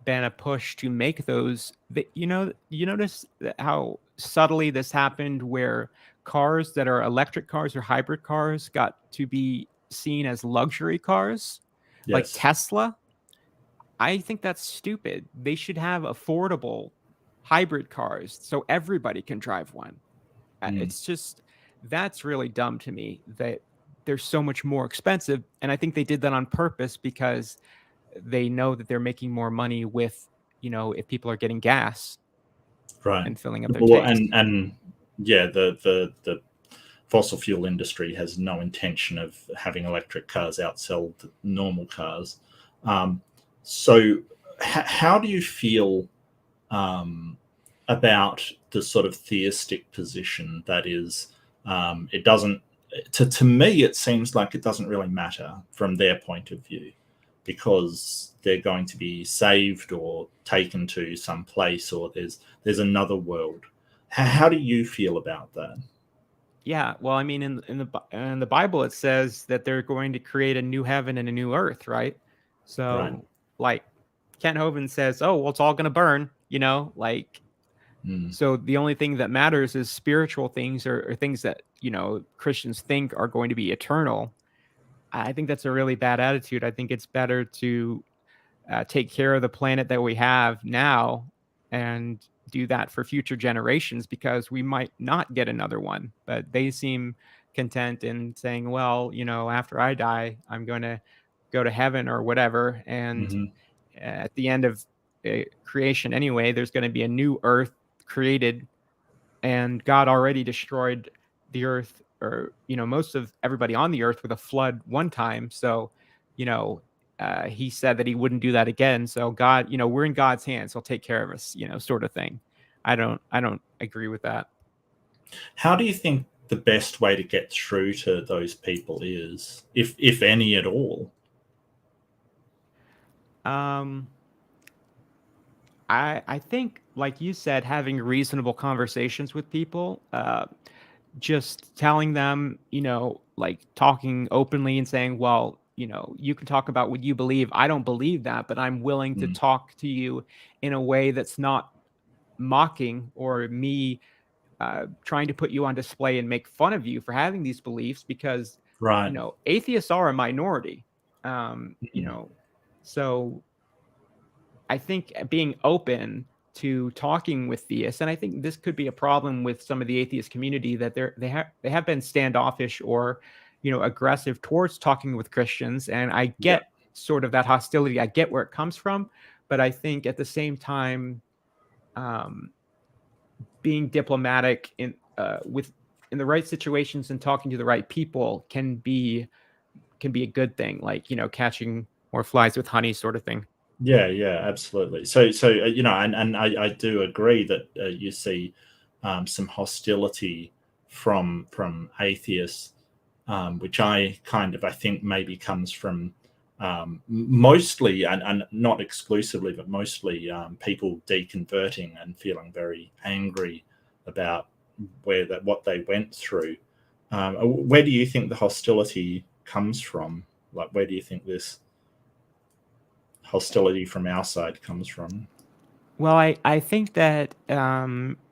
been a push to make those. You notice how subtly this happened, where cars that are electric cars or hybrid cars got to be seen as luxury cars, like Yes. Tesla. I think that's stupid. They should have affordable hybrid cars so everybody can drive one. It's just, that's really dumb to me that they're so much more expensive. And I think they did that on purpose, because they know that they're making more money with, if people are getting gas Right. and filling up their Well, tanks. and yeah, the fossil fuel industry has no intention of having electric cars outsell the normal cars. So, how do you feel about the sort of theistic position that is, it doesn't, to me, it seems like it doesn't really matter from their point of view, because they're going to be saved or taken to some place, or there's another world. How do you feel about that? Yeah, well, I mean, in the Bible, it says that they're going to create a new heaven and a new earth, right? Right. So, like, Kent Hovind says, "Oh, well, it's all going to burn," like. So the only thing that matters is spiritual things, or things that Christians think are going to be eternal. I think that's a really bad attitude. I think it's better to take care of the planet that we have now, and do that for future generations, because we might not get another one. But they seem content in saying, well, after I die, I'm going to go to heaven or whatever. And Mm-hmm. at the end of creation anyway, there's going to be a new earth created, and God already destroyed the earth, or most of everybody on the earth, with a flood one time. So he said that he wouldn't do that again. So God, we're in God's hands, he'll take care of us, sort of thing. I don't agree with that. How do you think the best way to get through to those people is, if any at all? um I think, like you said, having reasonable conversations with people, just telling them, like talking openly and saying, well, you can talk about what you believe. I don't believe that, but I'm willing to Mm. talk to you in a way that's not mocking, or me trying to put you on display and make fun of you for having these beliefs, because, Right. atheists are a minority. Mm. So I think being open to talking with theists. And I think this could be a problem with some of the atheist community, that they have been standoffish or, aggressive towards talking with Christians. And I Yeah. get sort of that hostility. I get where it comes from, but I think at the same time, um, being diplomatic in the right situations and talking to the right people can be a good thing, like, catching more flies with honey sort of thing. Yeah, yeah, absolutely. So, and I do agree that you see some hostility from atheists, which I think maybe comes from mostly and not exclusively, but mostly people deconverting and feeling very angry about what they went through. Where do you think the hostility comes from? Like, where do you think this hostility from our side comes from? Well, I think that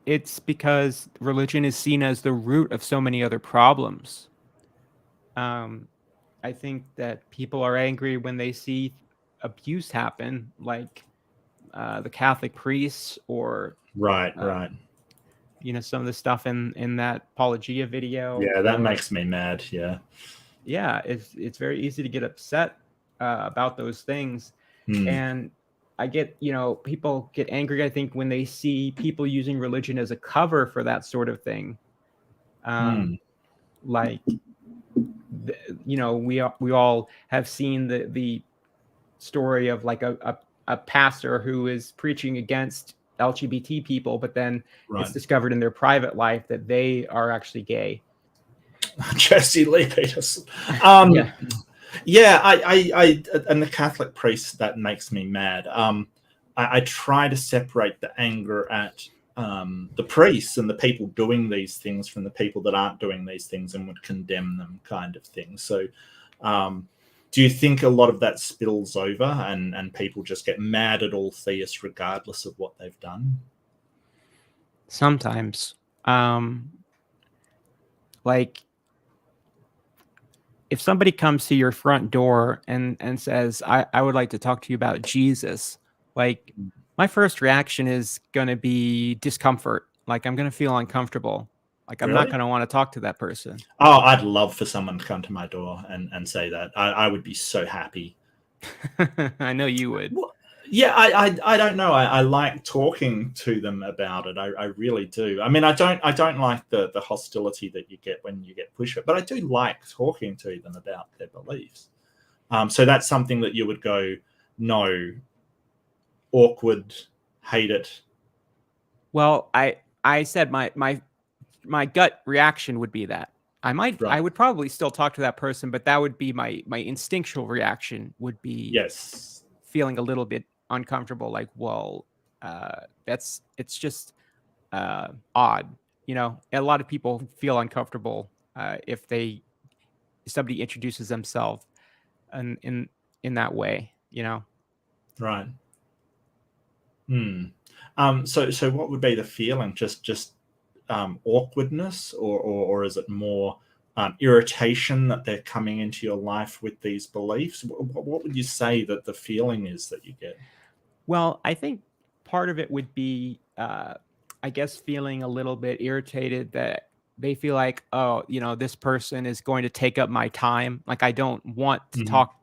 it's because religion is seen as the root of so many other problems. Um, I think that people are angry when they see abuse happen, like the Catholic priests, or Right, uh, right. some of the stuff in that Apologia video. Yeah, that Or makes me mad. Yeah. yeah, it's very easy to get upset about those things. Hmm. And I get, people get angry, I think, when they see people using religion as a cover for that sort of thing. Hmm. Like, we all have seen the story of like a pastor who is preaching against LGBT people, but then it's Right. discovered in their private life that they are actually gay. Jesse Lee Peterson. Um, Yeah. yeah, and the Catholic priest, that makes me mad. I try to separate the anger at the priests and the people doing these things from the people that aren't doing these things and would condemn them, kind of thing. So, do you think a lot of that spills over and people just get mad at all theists regardless of what they've done? Sometimes. Like, if somebody comes to your front door and says, I would like to talk to you about Jesus, like, my first reaction is going to be discomfort. Like, I'm going to feel uncomfortable. Like, I'm not Really? going to want to talk to that person. Oh, I'd love for someone to come to my door and say that. I would be so happy. I know you would. Well, yeah, I don't know. I like talking to them about it. I really do. I mean, I don't like the hostility that you get when you get pushback, but I do like talking to them about their beliefs. So that's something that you would go, no, awkward, hate it. Well, I said my gut reaction would be that I Right. would probably still talk to that person, but that would be my instinctual reaction, would be Yes. feeling a little bit uncomfortable. Like, well, it's just odd. A lot of people feel uncomfortable if somebody introduces themselves in that way. Right. Hmm. So what would be the feeling? Just awkwardness, or is it more irritation that they're coming into your life with these beliefs? What would you say that the feeling is that you get? Well, I think part of it would be, I guess, feeling a little bit irritated that they feel like, oh, this person is going to take up my time. Like, I don't want to Hmm. talk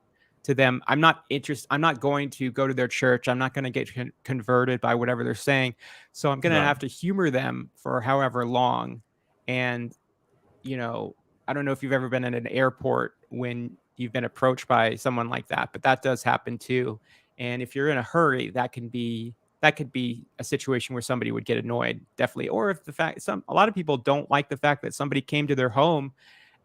to them. I'm not interested. I'm not going to go to their church. I'm not going to get converted by whatever they're saying. So I'm going to Right. have to humor them for however long. And, you know, I don't know if you've ever been in an airport when you've been approached by someone like that, but that does happen too. And if you're in a hurry, that could be a situation where somebody would get annoyed, definitely. Or if a lot of people don't like the fact that somebody came to their home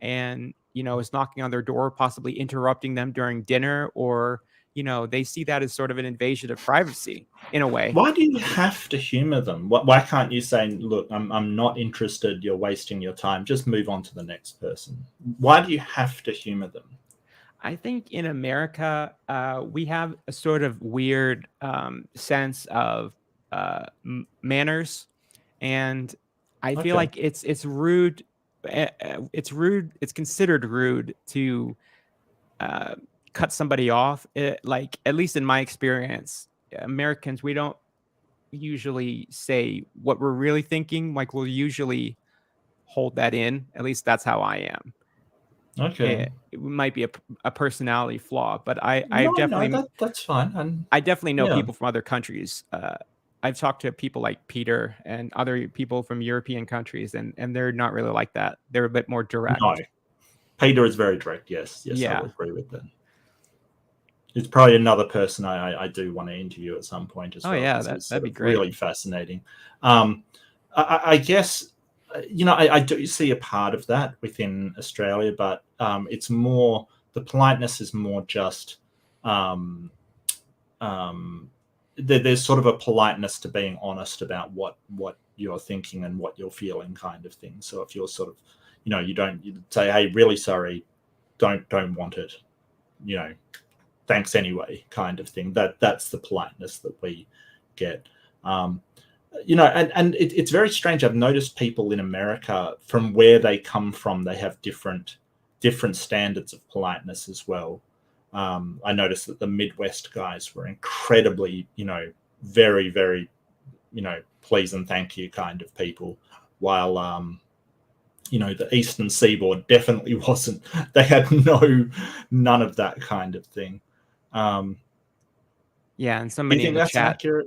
and, is knocking on their door, possibly interrupting them during dinner, or, they see that as sort of an invasion of privacy in a way. Why do you have to humor them? Why can't you say, "Look, I'm not interested. You're wasting your time. Just move on to the next person." Why do you have to humor them? I think in America, we have a sort of weird sense of manners, and I feel Okay. like it's rude. It's rude. It's considered rude to uh, cut somebody off. Like, at least in my experience, Americans, usually say what we're really thinking. Like we'll usually hold that in. At least that's how I am. Okay. It might be a personality flaw, but I No, definitely that's fine. And I definitely know yeah, people from other countries. I've talked to people like Peter and other people from European countries, and they're not really like that. They're a bit more no, direct. Peter is very direct. Yes, I Yeah. would agree with that. It's probably another person I do want to interview at some point as Oh well, yeah, because he's that'd sort be of great. really fascinating. I guess I do see a part of that within Australia, but it's more the politeness is more just um, there's sort of a politeness to being honest about what you're thinking and what you're feeling, kind of thing. So if you're sort of you say, hey, really sorry, don't want it, thanks anyway, kind of thing. That's the politeness that we get. It's very strange. I've noticed people in America, from where they come from, they have different standards of politeness as well. I noticed that the Midwest guys were incredibly, very, very, please and thank you kind of people, while the Eastern Seaboard definitely wasn't. They had none of that kind of thing. Yeah, and Do you somebody in think the that's an chat. accurate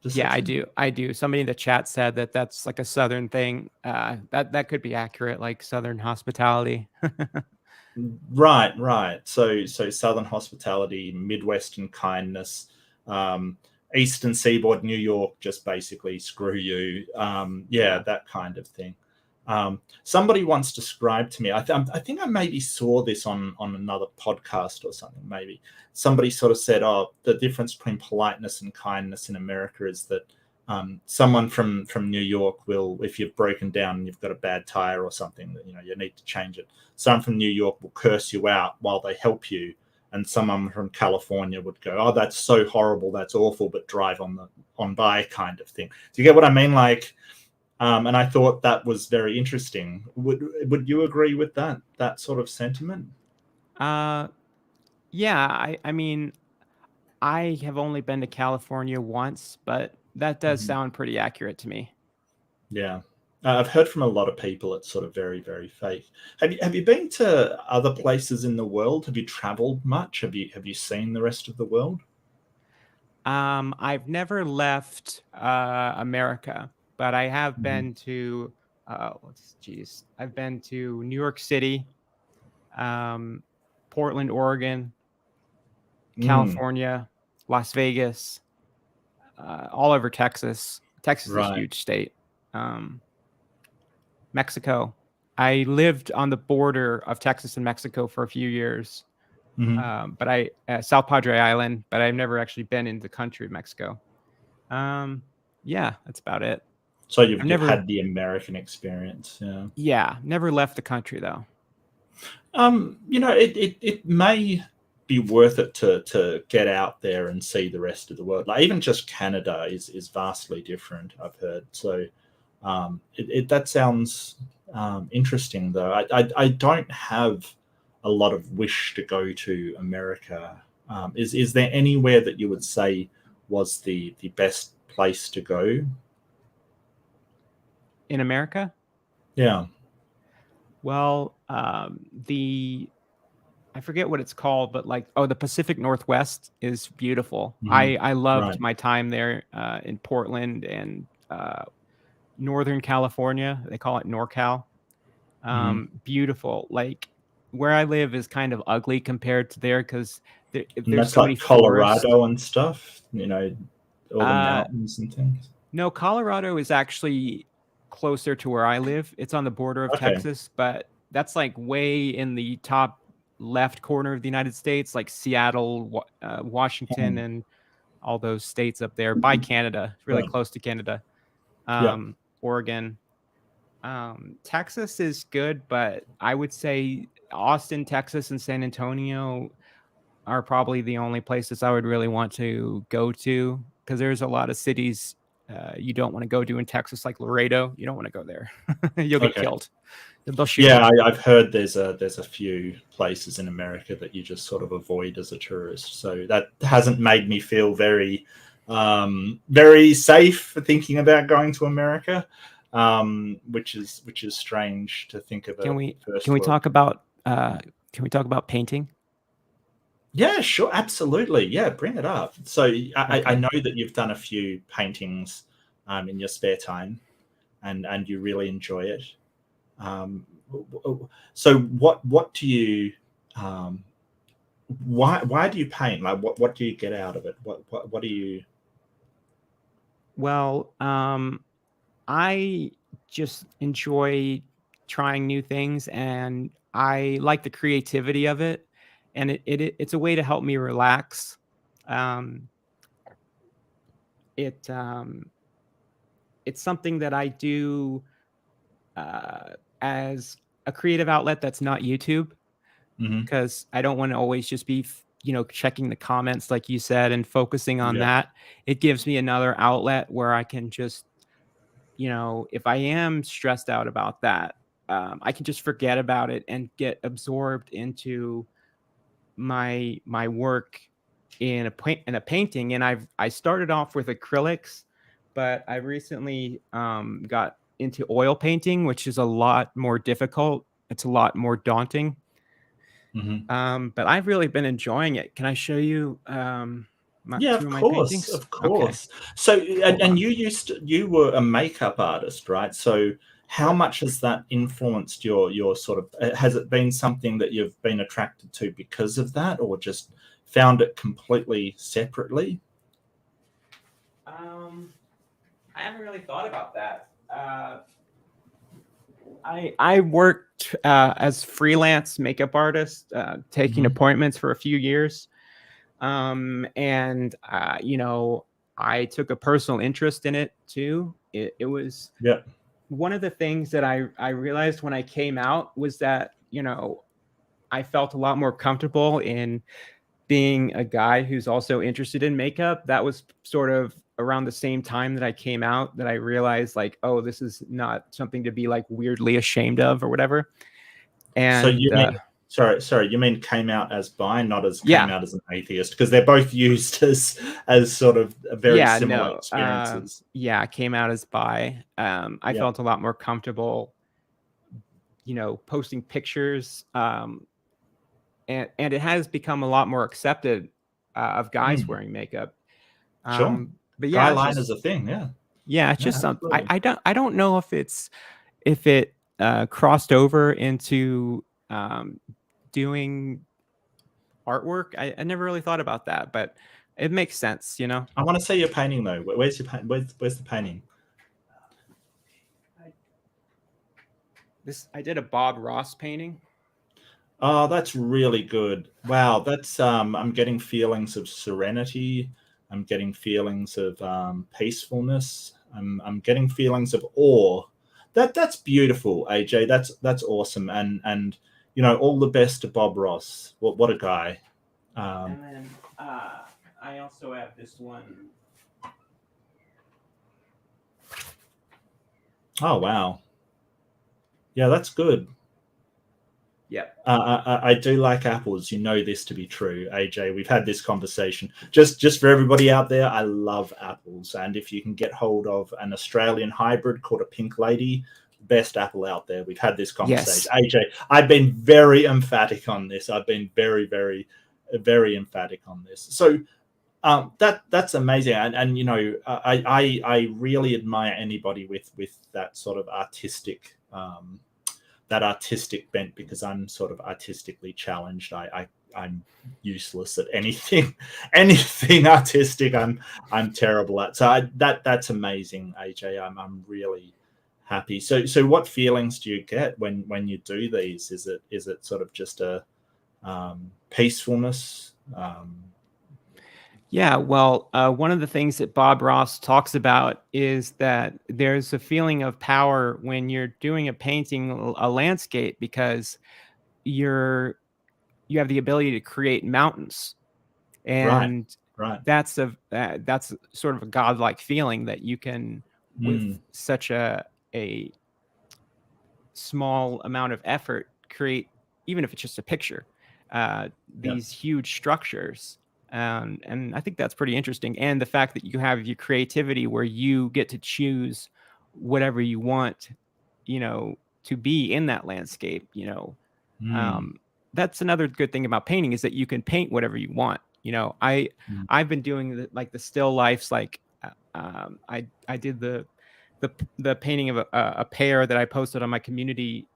Yeah, I perception? do. I do. Somebody in the chat said that that's like a Southern thing. That could be accurate, like Southern hospitality. Right. So Southern hospitality, Midwestern kindness, Eastern Seaboard, New York, just basically screw you. Yeah, that kind of thing. Somebody once described to me, I think I maybe saw this on another podcast or something. Maybe somebody sort of said, "Oh, the difference between politeness and kindness in America is that someone from New York will, if you've broken down and you've got a bad tire or something, that you need to change it. Someone from New York will curse you out while they help you, and someone from California would go, "Oh, that's so horrible, that's awful," but drive on by, kind of thing. Do you get what I mean? Like. And I thought that was very interesting. Would you agree with that sort of sentiment? Uh, yeah. I mean, I have only been to California once, but that does Mhm. sound pretty accurate to me. Yeah, I've heard from a lot of people it's sort of very, very fake. Have you been to other places in the world? Have you traveled much? Have you seen the rest of the world? I've never left America, but I have Mhm. been to I've been to New York City, um, Portland, Oregon, Mm, California, Las Vegas, all over Texas. Texas is a right. huge state. Um, Mexico. I lived on the border of Texas and Mexico for a few years, Mhm. but South Padre Island, but I've never actually been in the country of Mexico. Um, yeah, that's about it. So I've you've never, had the American experience, yeah. yeah, never left the country though. It may be worth it to get out there and see the rest of the world. Like even just Canada is vastly different, I've heard. So that sounds interesting, though. I don't have a lot of wish to go to America. Is there anywhere that you would say was the best place to go? In America? Yeah. Well, I forget what it's called, but like, oh, the Pacific Northwest is beautiful. Hmm. I loved Right. my time there in Portland and Northern California. They call it NorCal. Hmm. Beautiful. Like where I live is kind of ugly compared to there because And there's that's so many like forests. Colorado and stuff. All the Uh, mountains and things. no, Colorado is actually closer to where I live. It's on the border of Okay. Texas, but that's like way in the top left corner of the United States, like Seattle, Washington, Hmm. and all those states up there by Canada, really Right. close to Canada. Yeah. Oregon. Texas is good, but I would say Austin, Texas, and San Antonio are probably the only places I would really want to go to because there's a lot of cities you don't want to go to in Texas, like Laredo. You don't want to go there; you'll get Okay. killed. They'll shoot Yeah, you. I've heard there's a few places in America that you just sort of avoid as a tourist. So that hasn't made me feel very Very safe for thinking about going to America, which is strange to think of Can a we first can we world. talk about can we talk about painting? Yeah, sure, absolutely. Yeah, bring it up. So I Okay. know that you've done a few paintings in your spare time, and you really enjoy it. Um, so what do you um, why do you paint? Like what do you get out of it? What do you? Well, I just enjoy trying new things, and I like the creativity of it, and it's a way to help me relax. Um, it it's something that I do as a creative outlet that's not YouTube, Mhm. because I don't want to always just be checking the comments like you said and focusing on Yeah. that. It gives me another outlet where I can just if I am stressed out about that, I can just forget about it and get absorbed into my work in a painting. And I started off with acrylics, but I recently got into oil painting, which is a lot more difficult. It's a lot more daunting. Mhm. But I've really been enjoying it. Can I show you Yeah, two of of my course, paintings? of Okay, course. So, hold and on. you were a makeup artist, right? So, how much has that influenced your sort of? Has it been something that you've been attracted to because of that, or just found it completely separately? Um, I haven't really thought about that. I worked as freelance makeup artist, taking Hmm. appointments for a few years, and I took a personal interest in it too. It was Yeah. one of the things that I realized when I came out was that I felt a lot more comfortable in being a guy who's also interested in makeup. That was sort of around the same time that I came out that I realized, like, oh, this is not something to be like weirdly ashamed of or whatever. So And you mean, sorry, you mean came out as bi, not as came yeah, out as an atheist, because they're both used as sort of very yeah, similar no, experiences. yeah, I came out as bi. I Yeah. felt a lot more comfortable, posting pictures. And it has become a lot more accepted of guys Mm, wearing makeup. sure. But Guy yeah, it's line is just a thing. Yeah. yeah, it's Yeah. just some. Absolutely. I don't know if it crossed over into doing artwork. I never really thought about that, but it makes sense. I want to see your painting though. Where's your where's the painting? I, I did a Bob Ross painting. Oh, that's really good. Wow, that's I'm getting feelings of serenity. I'm getting feelings of peacefulness. I'm getting feelings of awe. That's beautiful, AJ. That's awesome. And all the best to Bob Ross. What a guy. Um, And then I also have this one. oh wow. Yeah, that's good. Yep. I do like apples. You know this to be true, AJ. We've had this conversation. Just for everybody out there, I love apples, and if you can get hold of an Australian hybrid called a Pink Lady, best apple out there. We've had this conversation, Yes. AJ. I've been very emphatic on this. I've been very, very, very emphatic on this. So that's amazing, and I really admire anybody with that sort of artistic. That artistic bent, because I'm sort of artistically challenged. I'm useless at anything anything artistic. I'm terrible at. So that's amazing, AJ. I'm really happy. So what feelings do you get when you do these? Is it sort of just a peacefulness? Yeah, well, one of the things that Bob Ross talks about is that there's a feeling of power when you're doing a painting, a landscape, because you're you have the ability to create mountains, Right, and right. that's sort of a godlike feeling that you can, with Mm, such a small amount of effort, create, even if it's just a picture, yeah. these huge structures. And I think that's pretty interesting. And the fact that you have your creativity where you get to choose whatever you want, to be in that landscape, Mm, um, that's another good thing about painting, is that you can paint whatever you want. mm. I've been doing the still lifes, like I did the painting of a pear that I posted on my community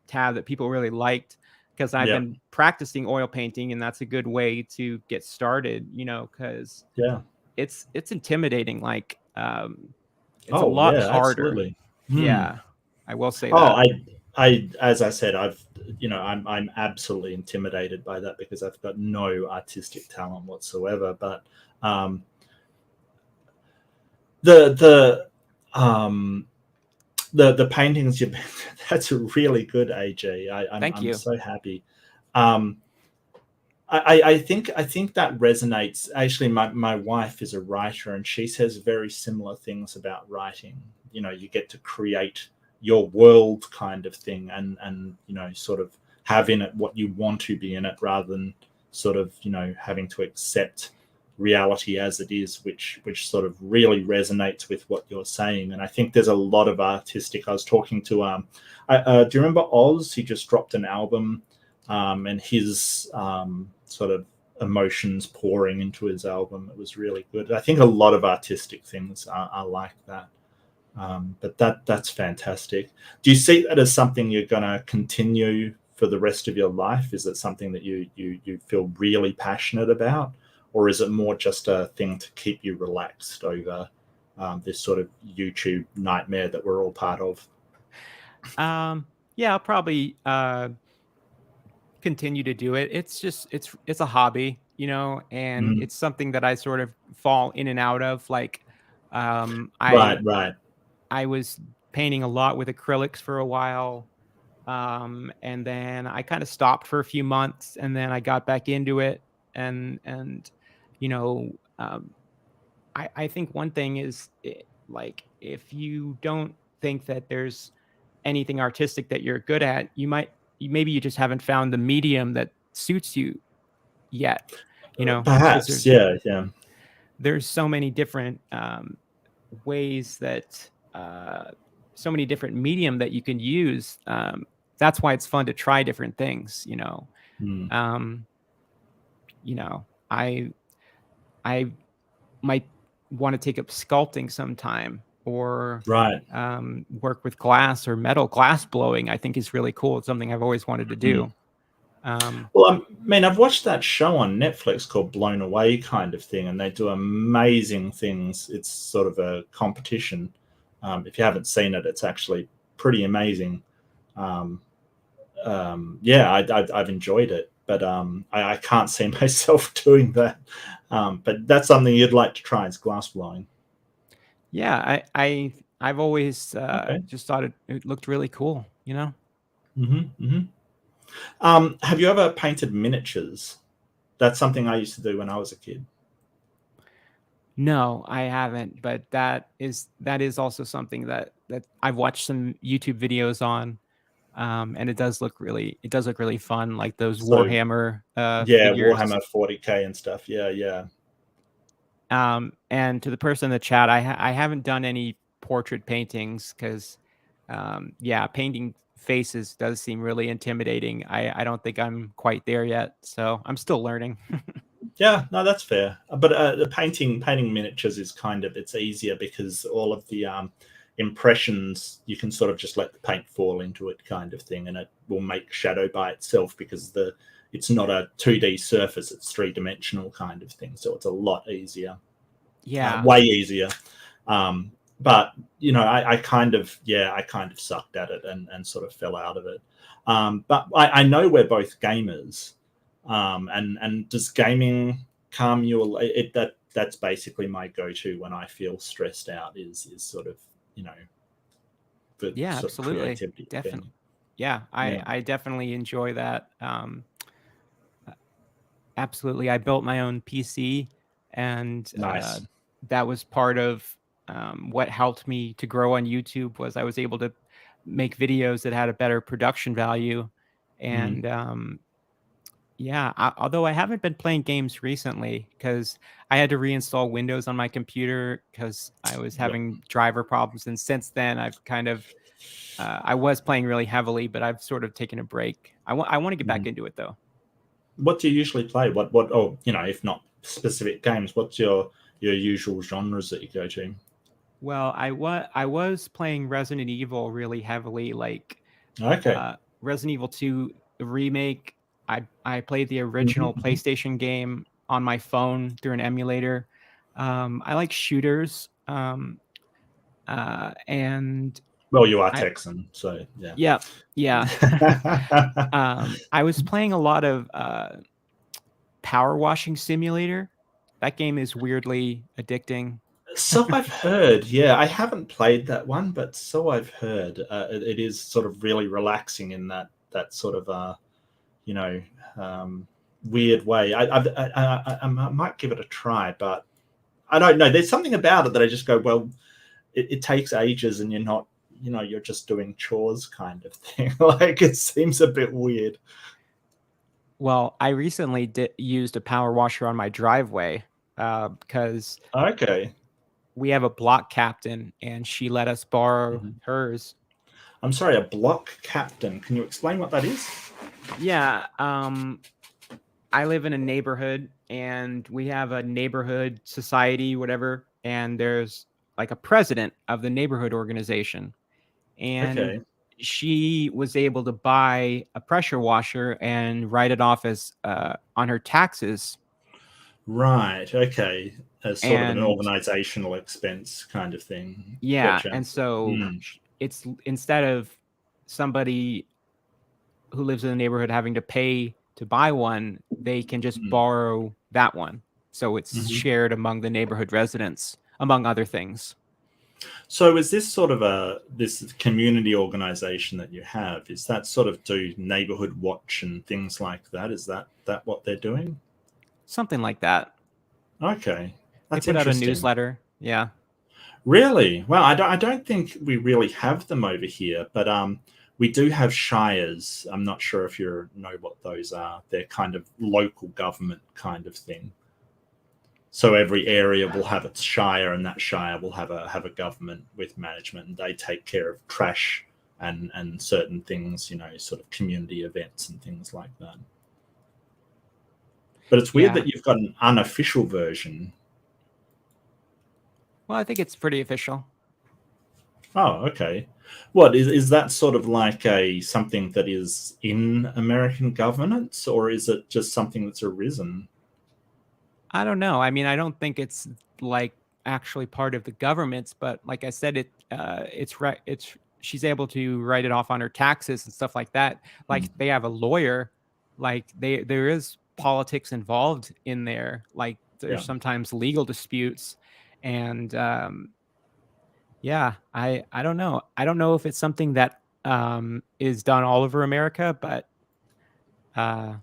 tab that people really liked, because I've Yeah, been practicing oil painting, and that's a good way to get started. Because yeah. it's intimidating. Like, it's a Oh, lot yeah, harder. absolutely. Hmm. Yeah, I will say Oh, that. as I said, I'm absolutely intimidated by that because I've got no artistic talent whatsoever. But um, the um, the paintings you that's really good, AJ. Thank I'm you. so happy. Um, I think that resonates. Actually, my wife is a writer, and she says very similar things about writing. You get to create your world, kind of thing, and sort of have in it what you want to be in it, rather than sort of having to accept reality as it is, which sort of really resonates with what you're saying. And I think there's a lot of artistic. I was talking to do you remember Oz? He just dropped an album, and his sort of emotions pouring into his album. It was really good. I think a lot of artistic things are like that. But that's fantastic. Do you see that as something you're going to continue for the rest of your life? Is it something that you feel really passionate about, or is it more just a thing to keep you relaxed over this sort of YouTube nightmare that we're all part of? Yeah, I'll probably continue to do it. It's just it's a hobby, and Mm. it's something that I sort of fall in and out of. Like, Right, I right. I was painting a lot with acrylics for a while, and then I kind of stopped for a few months, and then I got back into it. And you know, um, I think one thing is, like, if you don't think that there's anything artistic that you're good at, maybe you just haven't found the medium that suits you yet, because Perhaps, yeah, yeah. there's so many different ways that so many different medium that you can use. That's why it's fun to try different things. Mm. Um, you know, I might want to take up sculpting sometime, or Right. work with glass or metal. Glass blowing, I think, is really cool. It's something I've always wanted to Mm. do. Um, Well, I mean, I've watched that show on Netflix called Blown Away, kind of thing, and they do amazing things. It's sort of a competition. If you haven't seen it, it's actually pretty amazing. Um, yeah, I've enjoyed it, but I can't see myself doing that. But that's something you'd like to try, is glass blowing. yeah, I've always Okay. just thought it looked really cool. Hmm. Have you ever painted miniatures? That's something I used to do when I was a kid. No, I haven't, but that is also something that I've watched some YouTube videos on, and it does look really fun, like those So Warhammer yeah, figures. Warhammer 40K and stuff. Yeah, yeah. And to the person in the chat, I haven't done any portrait paintings, because yeah, painting faces does seem really intimidating. I don't think I'm quite there yet, so I'm still learning. Yeah, no, that's fair. But the painting miniatures is kind of, it's easier because all of the impressions, you can sort of just let the paint fall into it, kind of thing, and it will make shadow by itself because it's not a 2D surface; it's three-dimensional, kind of thing. So it's a lot easier, Yeah. way easier. But I kind of, yeah, I kind of sucked at it and sort of fell out of it. But I know we're both gamers. And does gaming calm you? That's basically my go-to when I feel stressed out, is sort of you know the Yeah, sort of absolutely. creativity of Definitely. gaming. Yeah, I Yeah, I definitely enjoy that. Absolutely. I built my own PC, and nice. that was part of what helped me to grow on YouTube. Was I was able to make videos that had a better production value, Mm, and Yeah, although I haven't been playing games recently because I had to reinstall Windows on my computer because I was Yep. having driver problems, and since then I've kind of I was playing really heavily, but I've sort of taken a break. I want to get back Mhm. into it though. What do you usually play? What? Oh, if not specific games, what's your usual genres that you go to? Well, I was playing Resident Evil really heavily, like Okay. Resident Evil 2 remake. I played the Mhm, original mhm. PlayStation game on my phone through an emulator. I like shooters. And Well, you are I Texan, so yeah. yeah, yeah. I was playing a lot of Power Washing Simulator. That game is weirdly addicting. So I've heard. Yeah, I haven't played that one, but so I've heard. It is sort of really relaxing in that sort of you know um, weird way. I might give it a try, but I don't know. There's something about it that I just go, well, it takes ages, and you're not, you're just doing chores kind of thing. Like it seems a bit weird. Well, I recently used a power washer on my driveway because Okay. we have a block captain and she let us borrow Mhm. hers. I'm sorry, a block captain. Can you explain what that is? Yeah, I live in a neighborhood and we have a neighborhood society, whatever, and there's like a president of the neighborhood organization. And Okay. she was able to buy a pressure washer and write it off as on her taxes. Right. Okay. As sort of an And organizational expense kind of thing. yeah, Gotcha. and so Mm, it's instead of somebody who lives in the neighborhood having to pay to buy one, they can just mm, borrow that one. So it's mhm. shared among the neighborhood residents, among other things. So is this sort of this community organization that you have? Is that sort of do neighborhood watch and things like that? Is that what they're doing? Something like that. Okay, They that's put out a interesting. newsletter. Yeah. Really? Well, I don't think we really have them over here, but we do have shires. I'm not sure if you know what those are. They're kind of local government kind of thing. So every area will have its shire, and that shire will have a government with management, and they take care of trash and certain things, sort of community events and things like that. But it's weird Yeah. that you've got an unofficial version. Well, I think it's pretty official. Oh, okay. What is that sort of like a something that is in American governance, or is it just something that's arisen? I don't know. I mean, I don't think it's like actually part of the government's, but like I said, it's right. It's she's able to write it off on her taxes and stuff like that. Like Mm, they have a lawyer. Like there is politics involved in there. Like yeah. there's sometimes legal disputes, and yeah, I don't know. I don't know if it's something that is done all over America, but uh,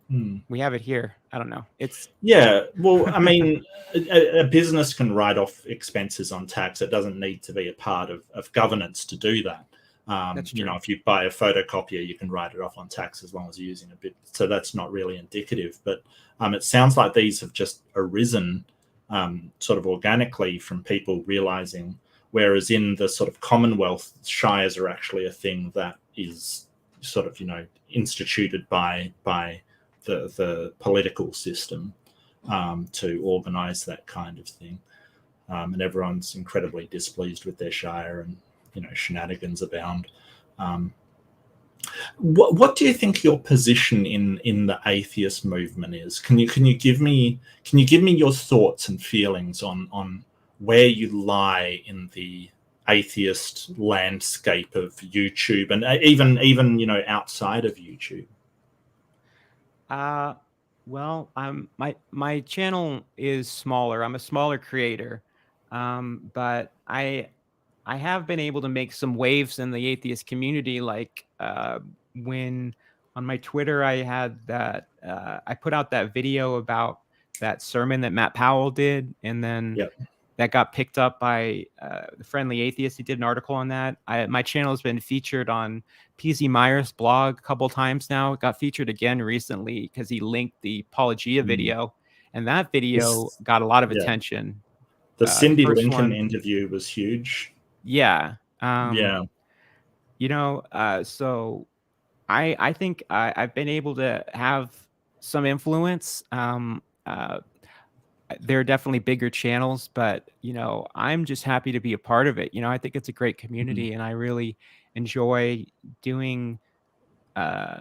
Hmm. we have it here. I don't know. It's Yeah, well, I mean, a business can write off expenses on tax. It doesn't need to be a part of governance to do that. that's true. If you buy a photocopier, you can write it off on tax as long as you're using a bit. So that's not really indicative. But it sounds like these have just arisen sort of organically from people realizing, whereas in the sort of Commonwealth, shires are actually a thing that is sort of, instituted by the political system to organise that kind of thing. And everyone's incredibly displeased with their shire, and shenanigans abound. Um, what do you think your position in the atheist movement is? Can you give me your thoughts and feelings on where you lie in the atheist landscape of YouTube, and even outside of YouTube? Uh, well, my channel is smaller. I'm a smaller creator, but I have been able to make some waves in the atheist community. Like when on my Twitter, I had that I put out that video about that sermon that Matt Powell did, and then Yeah. that got picked up by the Friendly Atheist. He did an article on that. My channel has been featured on PZ Meyer's blog a couple times now. It got featured again recently because he linked the Apologia video, and that video got a lot of attention. The Cindy first Lincoln one, interview was huge. yeah. Yeah. You know, so I think I've been able to have some influence. There are definitely bigger channels, but you know, I'm just happy to be a part of it. You know, I think it's a great community, and I really enjoy doing uh,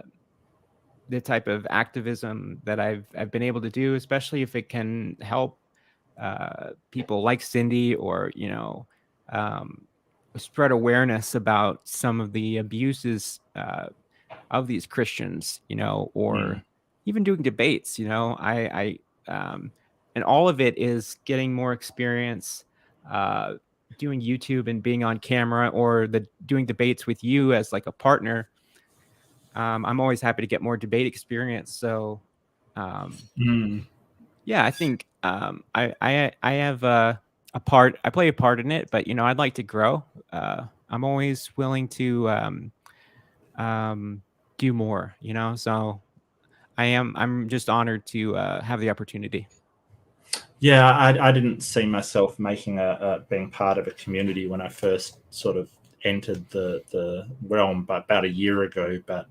the type of activism that I've been able to do, especially if it can help people like Cindy, or you know, um, spread awareness about some of the abuses of these Christians, you know, or even doing debates. You know, and all of it is getting more experience doing YouTube and being on camera, or doing debates with you as like a partner. I'm always happy to get more debate experience. So, yeah, I think I have a part. I play a part in it, but you know, I'd like to grow. I'm always willing to do more. You know, so I'm just honored to have the opportunity. Yeah, I didn't see myself making being part of a community when I first sort of entered the realm, but about a year ago. But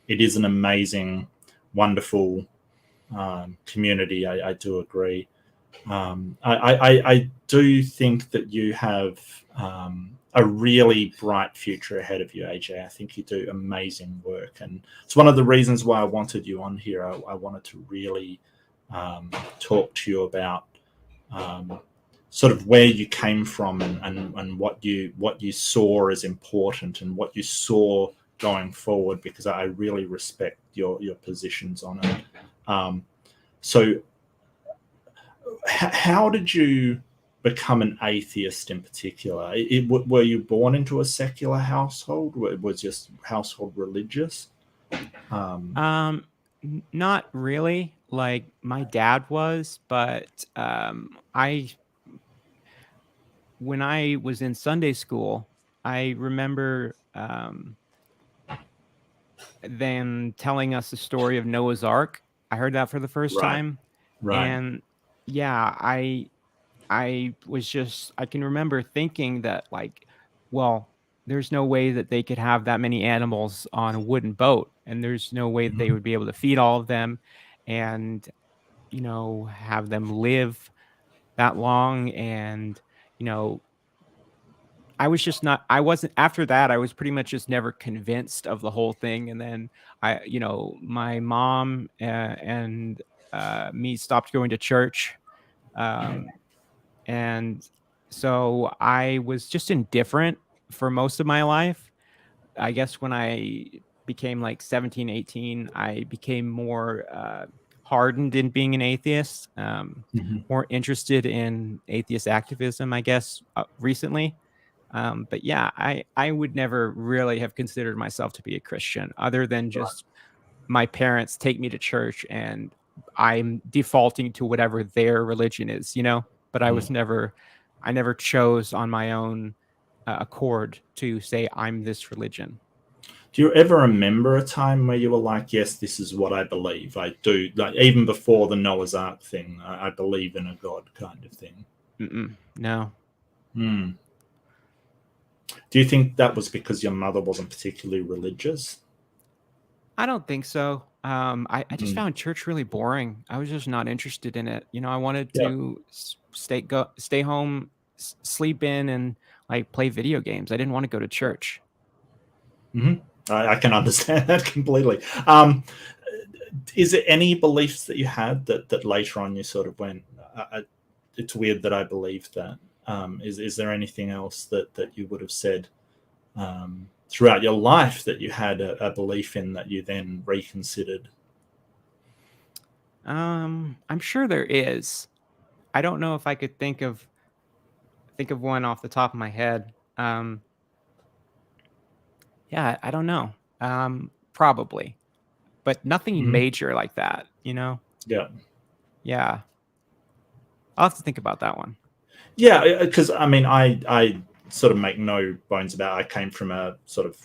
it is an amazing, wonderful community. I do agree. I do think that you have a really bright future ahead of you, AJ. I think you do amazing work, and it's one of the reasons why I wanted you on here. I wanted to really talk to you about sort of where you came from, and what you saw as important, and what you saw going forward, because I really respect your positions on it. So how did you become an atheist in particular? Were you born into a secular household? Was your household religious? Not really. Like my dad was, but when I was in Sunday school, I remember them telling us the story of Noah's Ark. I heard that for the first Right, time, right. and yeah, I was just, I can remember thinking that, like, well, there's no way that they could have that many animals on a wooden boat, and there's no way that they Mhm. would be able to feed all of them, and you know, have them live that long. And you know, I was just not, I wasn't, after that, I was pretty much just never convinced of the whole thing. And then you know, my mom and me stopped going to church. Um, and so I was just indifferent for most of my life. I guess when I became like 17, 18, I became more hardened in being an atheist, Mhm. more interested in atheist activism, I guess, recently. But yeah, I would never really have considered myself to be a Christian, other than Right. just my parents take me to church and I'm defaulting to whatever their religion is, you know? But Mm. I never chose on my own accord to say I'm this religion. Do you ever remember a time where you were like, "Yes, this is what I believe. I do." Like even before the Noah's Ark thing, I believe in a God, kind of thing. No. Hmm. Do you think that was because your mother wasn't particularly religious? I don't think so. I just Mm. found church really boring. I was just not interested in it. You know, I wanted Yeah. to stay home, sleep in, and like play video games. I didn't want to go to church. Hmm. I can understand that completely. Is there any beliefs that you had that later on you sort of went, it's weird that I believed that? Is there anything else that you would have said throughout your life that you had a belief in that you then reconsidered? I'm sure there is. I don't know if I could think of one off the top of my head. Yeah, I don't know. Probably, but nothing Hmm. major like that. You know? Yeah. Yeah, I'll have to think about that one. Yeah, because I mean, I sort of make no bones about I came from a sort of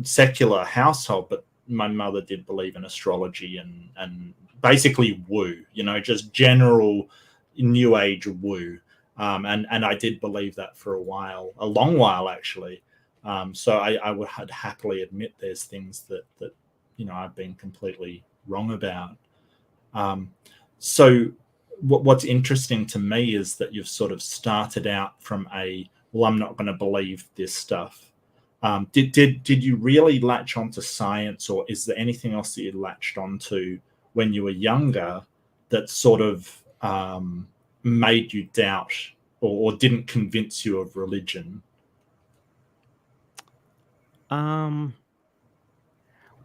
secular household, but my mother did believe in astrology and basically woo, just general new age woo. And I did believe that for a long while actually. So I would happily admit there's things that I've been completely wrong about. So what's interesting to me is that you've sort of started out from well, I'm not going to believe this stuff. Did you really latch onto science, or is there anything else that you latched onto when you were younger that sort of made you doubt or didn't convince you of religion? Well,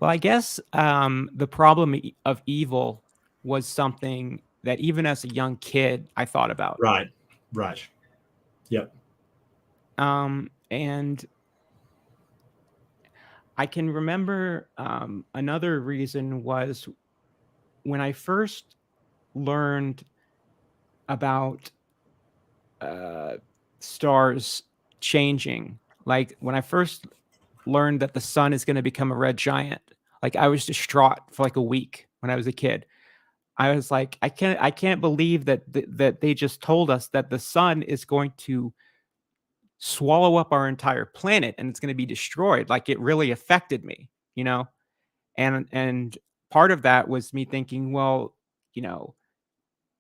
I guess the problem of evil was something that even as a young kid I thought about. Right, right. Yep. And I can remember another reason was when I first learned about stars changing. Like when I first learned that the sun is going to become a red giant, like I was distraught for like a week when I was a kid. I was like, I can't believe that they just told us that the sun is going to swallow up our entire planet and it's going to be destroyed. Like it really affected me, you know? And part of that was me thinking, well, you know,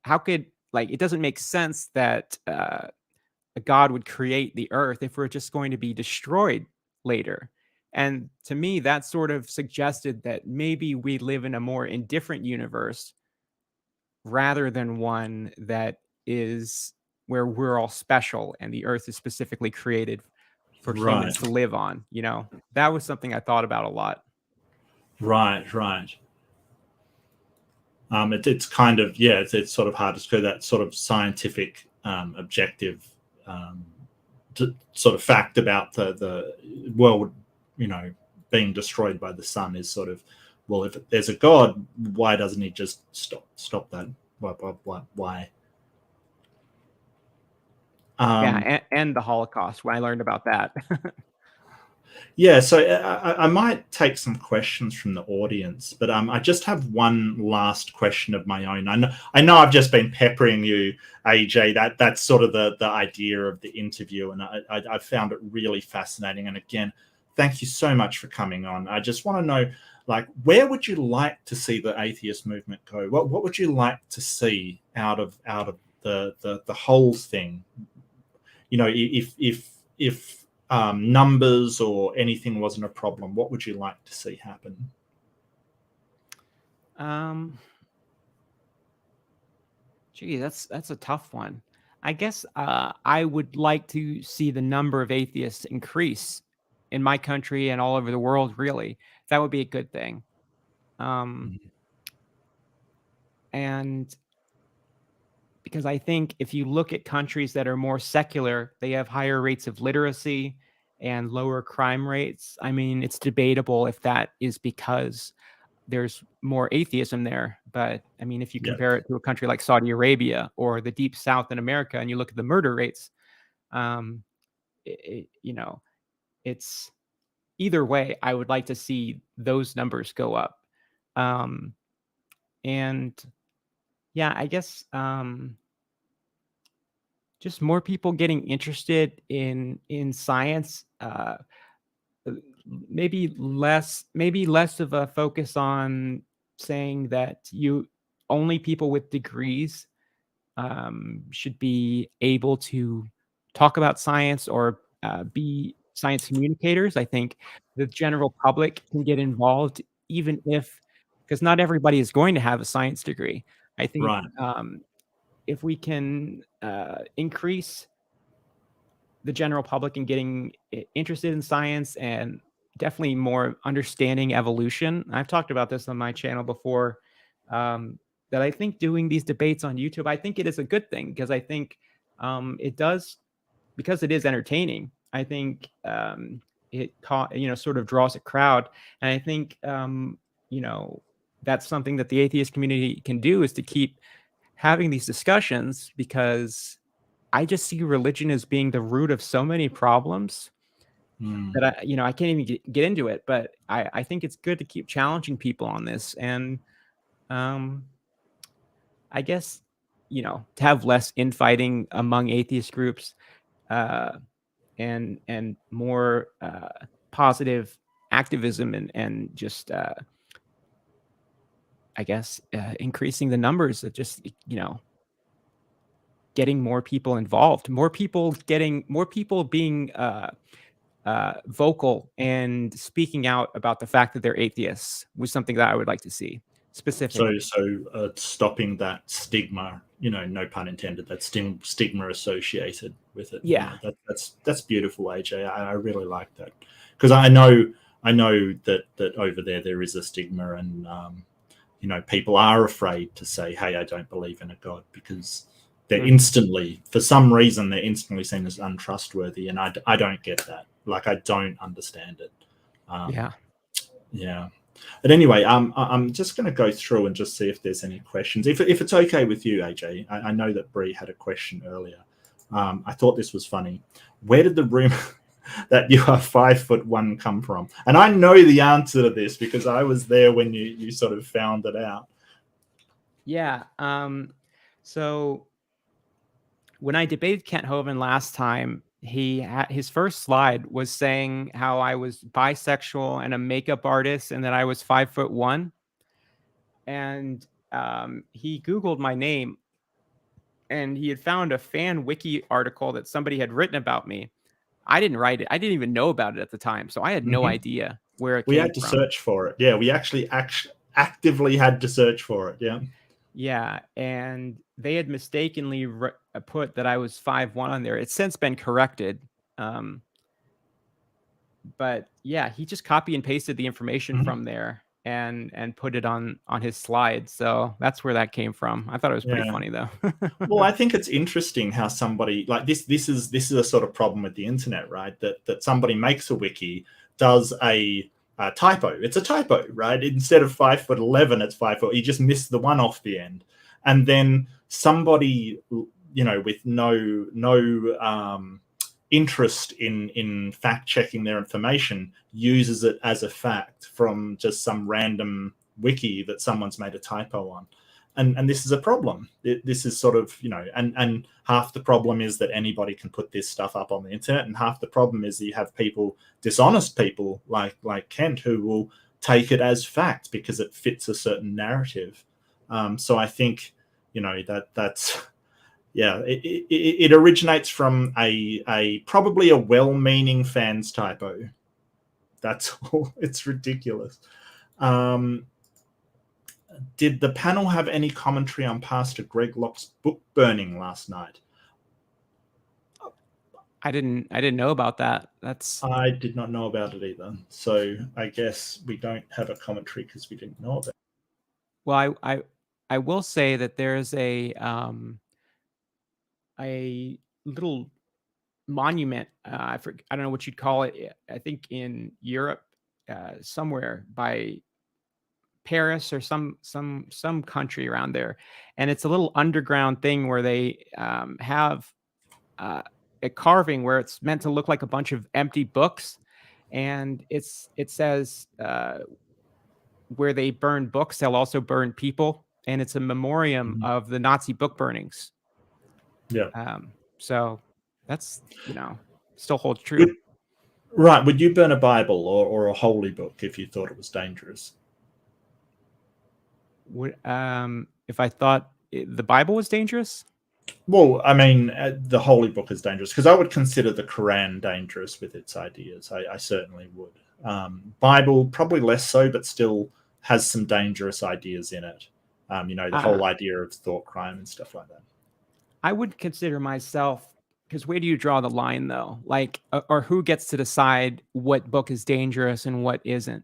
how could like it doesn't make sense that a god would create the earth if we're just going to be destroyed later. And to me, that sort of suggested that maybe we live in a more indifferent universe rather than one that is where we're all special and the earth is specifically created for Right, humans to live on. That was something I thought about a lot. right, right. It's kind of, yeah, it's sort of hard to screw that sort of scientific objective sort of fact about the world, being destroyed by the sun is sort of, well, if there's a god, why doesn't he just stop that? Why? Yeah, Um, and the Holocaust when I learned about that. Yeah, so I might take some questions from the audience, but I just have one last question of my own. I know I've just been peppering you, AJ. That's sort of the idea of the interview, and I found it really fascinating. And again, thank you so much for coming on. I just want to know, like, where would you like to see the atheist movement go? What would you like to see out of the whole thing? If numbers or anything wasn't a problem, what would you like to see happen? um Gee, that's a tough one. I guess I would like to see the number of atheists increase in my country and all over the world. Really, that would be a good thing. Um, Mhm. and because I think if you look at countries that are more secular, they have higher rates of literacy and lower crime rates. I mean, it's debatable if that is because there's more atheism there. But I mean, if you Yeah, compare it to a country like Saudi Arabia or the deep South in America, and you look at the murder rates, um, it's either way. I would like to see those numbers go up, um, and yeah, I guess just more people getting interested in science. Uh, maybe less of a focus on saying that you only people with degrees should be able to talk about science or be science communicators. I think the general public can get involved, even if, because not everybody is going to have a science degree. I think right. if we can increase the general public in getting interested in science and definitely more understanding evolution. I've talked about this on my channel before. That I think doing these debates on YouTube, I think it is a good thing because I think it does because it is entertaining. I think sort of draws a crowd, and I think you know that's something that the atheist community can do is to keep having these discussions because I just see religion as being the root of so many problems that I can't even get into it. But I think it's good to keep challenging people on this, and I guess to have less infighting among atheist groups, uh, and more positive activism and just I guess increasing the numbers of just getting more people involved, more people being vocal and speaking out about the fact that they're atheists was something that I would like to see specifically. So stopping that stigma, no pun intended, that stigma associated with it. Yeah. That's beautiful, AJ. I really like that, because I know that over there is a stigma, and people are afraid to say, hey, I don't believe in a God, because they're instantly, for some reason, they're instantly seen as untrustworthy, and I don't get that. Like, I don't understand it. Yeah. But anyway, I'm just going to go through and just see if there's any questions. If it's okay with you, AJ, I know that Bree had a question earlier. I thought this was funny. Where did the rumor that you are 5'1" come from? And I know the answer to this because I was there when you sort of found it out. Yeah. So when I debated Kent Hovind last time, his first slide was saying how I was bisexual and a makeup artist, and that I was 5'1". And he Googled my name, and he had found a fan wiki article that somebody had written about me. I didn't write it. I didn't even know about it at the time, so I had no idea where it We came had to from. search for it. Yeah, we actually actively had to search for it. Yeah. Yeah, and they had mistakenly put that I was 5'1" on there. It's since been corrected. But yeah, he just copy and pasted the information from there and put it on his slide. So that's where that came from. I thought it was pretty funny though. Well, I think it's interesting how somebody like this is a sort of problem with the internet, right? That somebody makes a wiki, does a typo. It's a typo, right? Instead of 5'11", it's 5 foot. You just missed the one off the end, and then somebody, with no interest in fact checking their information, uses it as a fact from just some random wiki that someone's made a typo on. And this is a problem. This is sort of, and half the problem is that anybody can put this stuff up on the internet, and half the problem is that you have people, dishonest people like Kent, who will take it as fact because it fits a certain narrative. So I think, that's yeah, it originates from a probably a well-meaning fan's typo. That's all. It's ridiculous. Did the panel have any commentary on Pastor Greg Locke's book burning last night? I didn't know about that. I did not know about it either. So I guess we don't have a commentary because we didn't know about it. Well, I will say that there's a little monument. I don't know what you'd call it. I think in Europe, somewhere by Paris or some country around there, and it's a little underground thing where they have a carving where it's meant to look like a bunch of empty books, and it says where they burn books, they'll also burn people, and it's a memoriam of the Nazi book burnings. Yeah. So that's still holds true. Right. Would you burn a Bible or a holy book if you thought it was dangerous? If I thought the Bible was dangerous? Well, I mean, the holy book is dangerous because I would consider the Quran dangerous with its ideas. I certainly would. Bible probably less so, but still has some dangerous ideas in it. The whole idea of thought crime and stuff like that. I would consider myself, because where do you draw the line though? Like, or who gets to decide what book is dangerous and what isn't?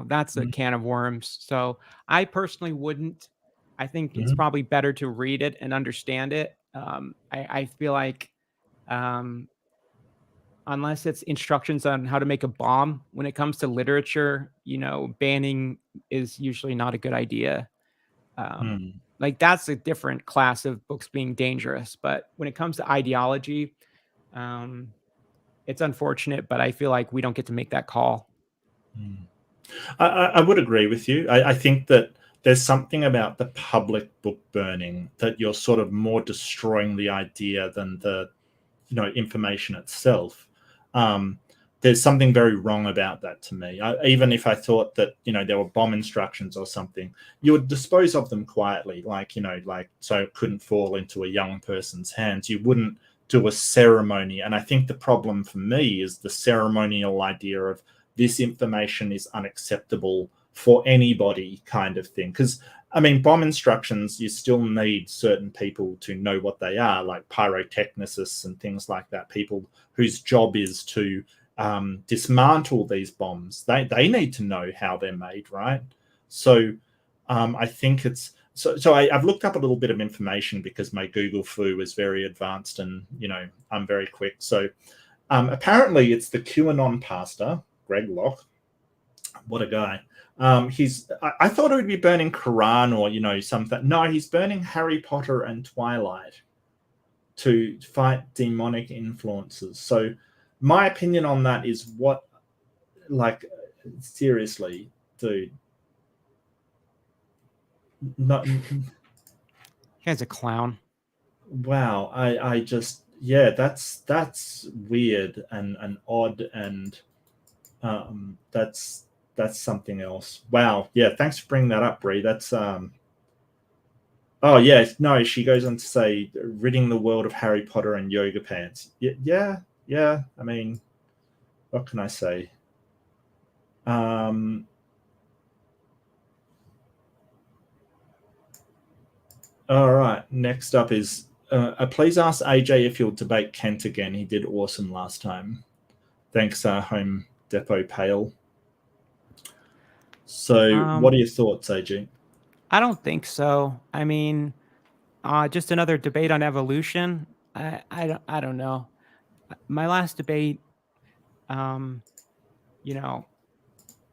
That's a can of worms. So I personally wouldn't. I think it's probably better to read it and understand it. I feel like unless it's instructions on how to make a bomb, when it comes to literature, banning is usually not a good idea. Like that's a different class of books being dangerous. But when it comes to ideology, um, it's unfortunate, but I feel like we don't get to make that call. I would agree with you. I think that there's something about the public book burning that you're sort of more destroying the idea than the information itself. Um, there's something very wrong about that to me. Even if I thought that there were bomb instructions or something, you would dispose of them quietly, like so it couldn't fall into a young person's hands. You wouldn't do a ceremony. And I think the problem for me is the ceremonial idea of this information is unacceptable for anybody kind of thing. Because I mean, bomb instructions, you still need certain people to know what they are, like pyrotechnicists and things like that, people whose job is to dismantle these bombs. They need to know how they're made, right? So I think it's so I've looked up a little bit of information because my Google flu is very advanced and I'm very quick. So apparently it's the QAnon pastor Greg Locke. What a guy. I thought it would be burning Quran or something. No, he's burning Harry Potter and Twilight to fight demonic influences. So my opinion on that is seriously, dude. Not Guy's a clown. wow. I just that's weird and odd and that's something else. Wow. Yeah. Thanks for bringing that up, Bree. That's oh yeah. No, she goes on to say ridding the world of Harry Potter and yoga pants. Yeah. I mean, what can I say? All right. Next up is please ask AJ if he'll debate Kent again. He did awesome last time. Thanks, Home Depot Pale. So, what are your thoughts, AJ? I don't think so. I mean, just another debate on evolution. I don't know. My last debate, you know,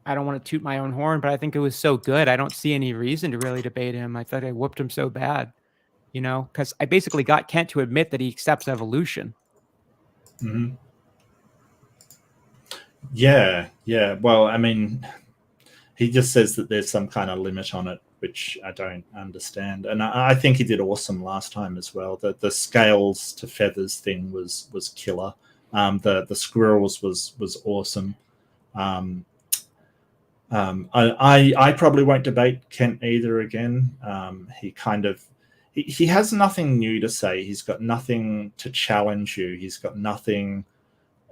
I don't want to toot my own horn, but I think it was so good. I don't see any reason to really debate him. I thought I whooped him so bad, because I basically got Kent to admit that he accepts evolution. Mm-hmm. Yeah. Well, I mean, he just says that there's some kind of limit on it, which I don't understand. And I think he did awesome last time as well. The scales to feathers thing was killer. The squirrels was awesome. I probably won't debate Kent either again. He has nothing new to say. He's got nothing to challenge you. He's got nothing.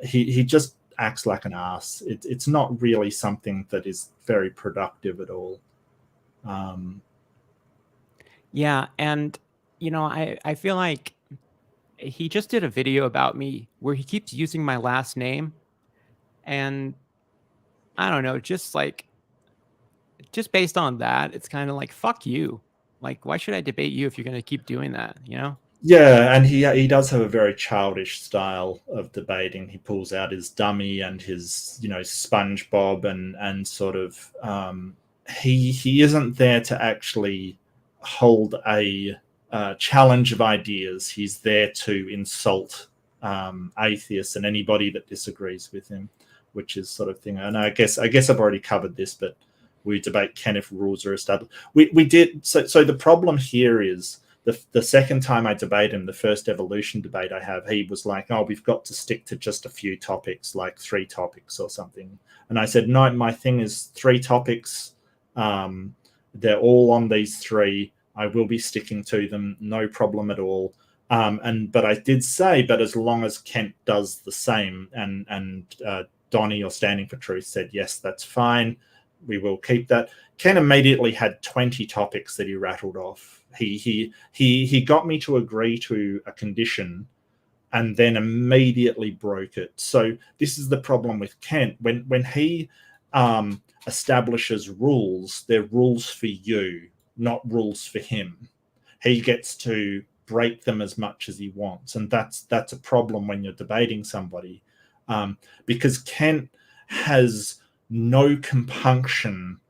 He just acts like an ass. It's not really something that is very productive at all. Yeah, and I feel like he just did a video about me where he keeps using my last name, and I don't know, just based on that, it's kind of like fuck you. Like, why should I debate you if you're going to keep doing that? Yeah, and he does have a very childish style of debating. He pulls out his dummy and his SpongeBob and sort of he isn't there to actually hold a challenge of ideas. He's there to insult atheists and anybody that disagrees with him, which is sort of thing. And I guess I've already covered this, but we debate Ken if rules are established. We did so the problem here is the second time I debate him, the first evolution debate I have, he was like, oh, we've got to stick to just a few topics, like 3 topics or something. And I said, no, my thing is 3 topics. They're all on these 3. I will be sticking to them, no problem at all. But I did say, but as long as Kent does the same, and Donnie or Standing for Truth said, yes, that's fine. We will keep that. Ken immediately had 20 topics that he rattled off. He got me to agree to a condition and then immediately broke it. So this is the problem with Kent. When he establishes rules, they're rules for you, not rules for him. He gets to break them as much as he wants, and that's a problem when you're debating somebody, because Kent has no compunction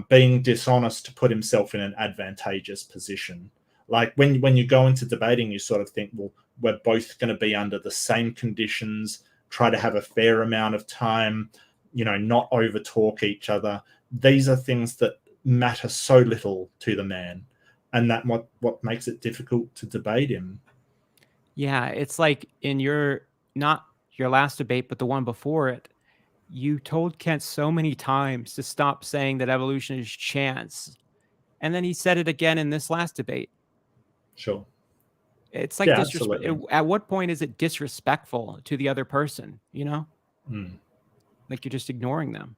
being dishonest to put himself in an advantageous position. Like when you go into debating, you sort of think, well, we're both going to be under the same conditions, try to have a fair amount of time, not over talk each other. These are things that matter so little to the man, and that what makes it difficult to debate him. Yeah, it's like in not your last debate, but the one before it, you told Kent so many times to stop saying that evolution is chance. And then he said it again in this last debate. Sure. It's like Yeah, disrespect. absolutely. At what point is it disrespectful to the other person? Mm. Like you're just ignoring them.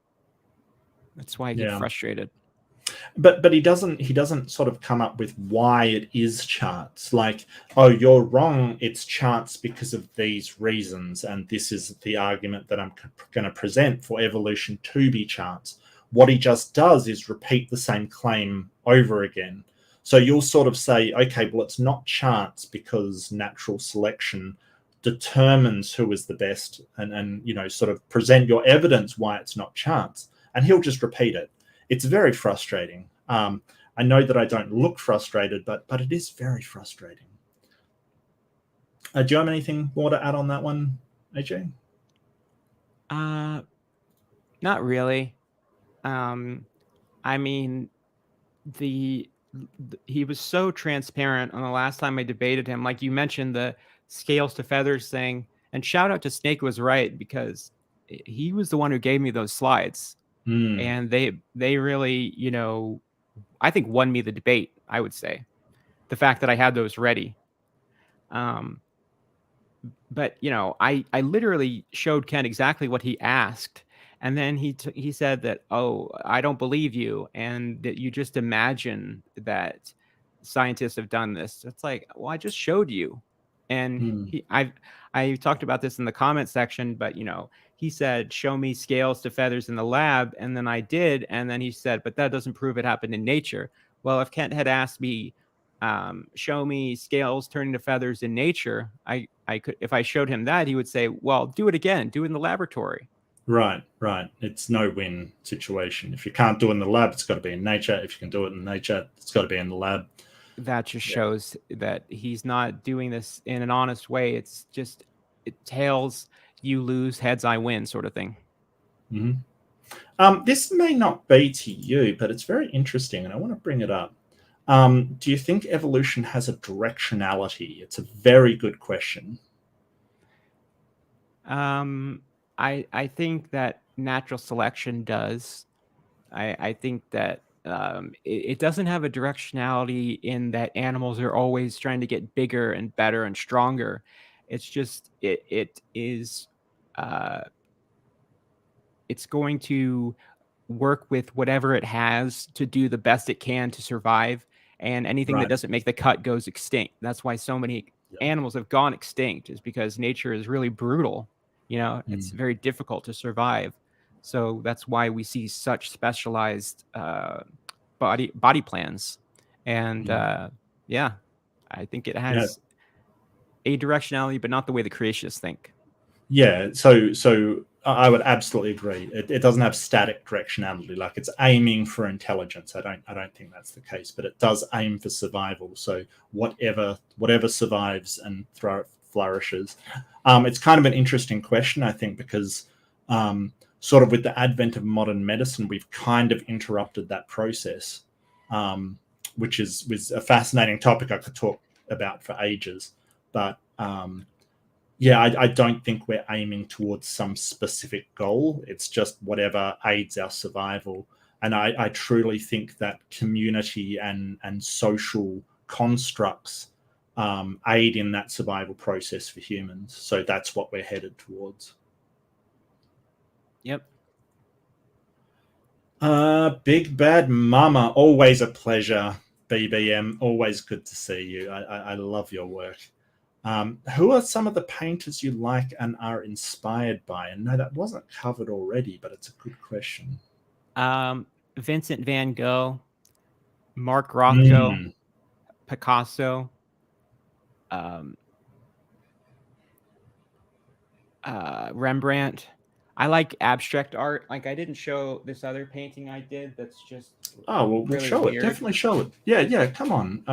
That's why I get Yeah. frustrated. But he doesn't sort of come up with why it is chance. Like, oh, you're wrong, it's chance because of these reasons, and this is the argument that I'm going to present for evolution to be chance. What he just does is repeat the same claim over again. So you'll sort of say, okay, well, it's not chance because natural selection determines who is the best, and sort of present your evidence why it's not chance, and he'll just repeat it. It's very frustrating. I know that I don't look frustrated, but it is very frustrating. Do you have anything more to add on that one, AJ? Not really. I mean, he was so transparent on the last time I debated him. Like you mentioned, the scales to feathers thing, and shout out to Snake was right, because he was the one who gave me those slides, and they really, I think won me the debate. I would say the fact that I had those ready. But I literally showed Ken exactly what he asked, and then he said that, oh, I don't believe you, and that you just imagine that scientists have done this. It's like, well, I just showed you. And I talked about this in the comment section, but he said, show me scales to feathers in the lab, and then I did, and then he said, but that doesn't prove it happened in nature. Well, if Kent had asked me, show me scales turning to feathers in nature, I could, if I showed him that, he would say, well, do it again, do it in the laboratory. Right. It's no win situation. If you can't do it in the lab, it's got to be in nature. If you can do it in nature, it's got to be in the lab. That just shows that he's not doing this in an honest way. It's just, tails you lose, heads I win sort of thing. This may not be to you, but it's very interesting, and I want to bring it up. Do you think evolution has a directionality? It's a very good question. I think that natural selection does. I think that it doesn't have a directionality in that animals are always trying to get bigger and better and stronger. It's just it is it's going to work with whatever it has to do the best it can to survive, and anything that doesn't make the cut goes extinct. That's why so many animals have gone extinct, is because nature is really brutal. It's very difficult to survive. So that's why we see such specialized body plans. And yeah, I think it has a directionality, but not the way the creationists think. Yeah, so I would absolutely agree. It doesn't have static directionality, like it's aiming for intelligence. I don't think that's the case, but it does aim for survival. So whatever survives and flourishes. It's kind of an interesting question, I think, because sort of with the advent of modern medicine, we've kind of interrupted that process, which was a fascinating topic I could talk about for ages. But yeah, I don't think we're aiming towards some specific goal. It's just whatever aids our survival. And I truly think that community and social constructs aid in that survival process for humans. So that's what we're headed towards. Yep. Big Bad Mama, always a pleasure. BBM, always good to see you. I love your work. Who are some of the painters you like and are inspired by? And no, that wasn't covered already, but it's a good question. Vincent van Gogh, Mark Rothko, Picasso, Rembrandt. I like abstract art. Like I didn't show this other painting I did that's just Oh, well, we'll really show it. weird. Definitely show it. Yeah, yeah. Come on.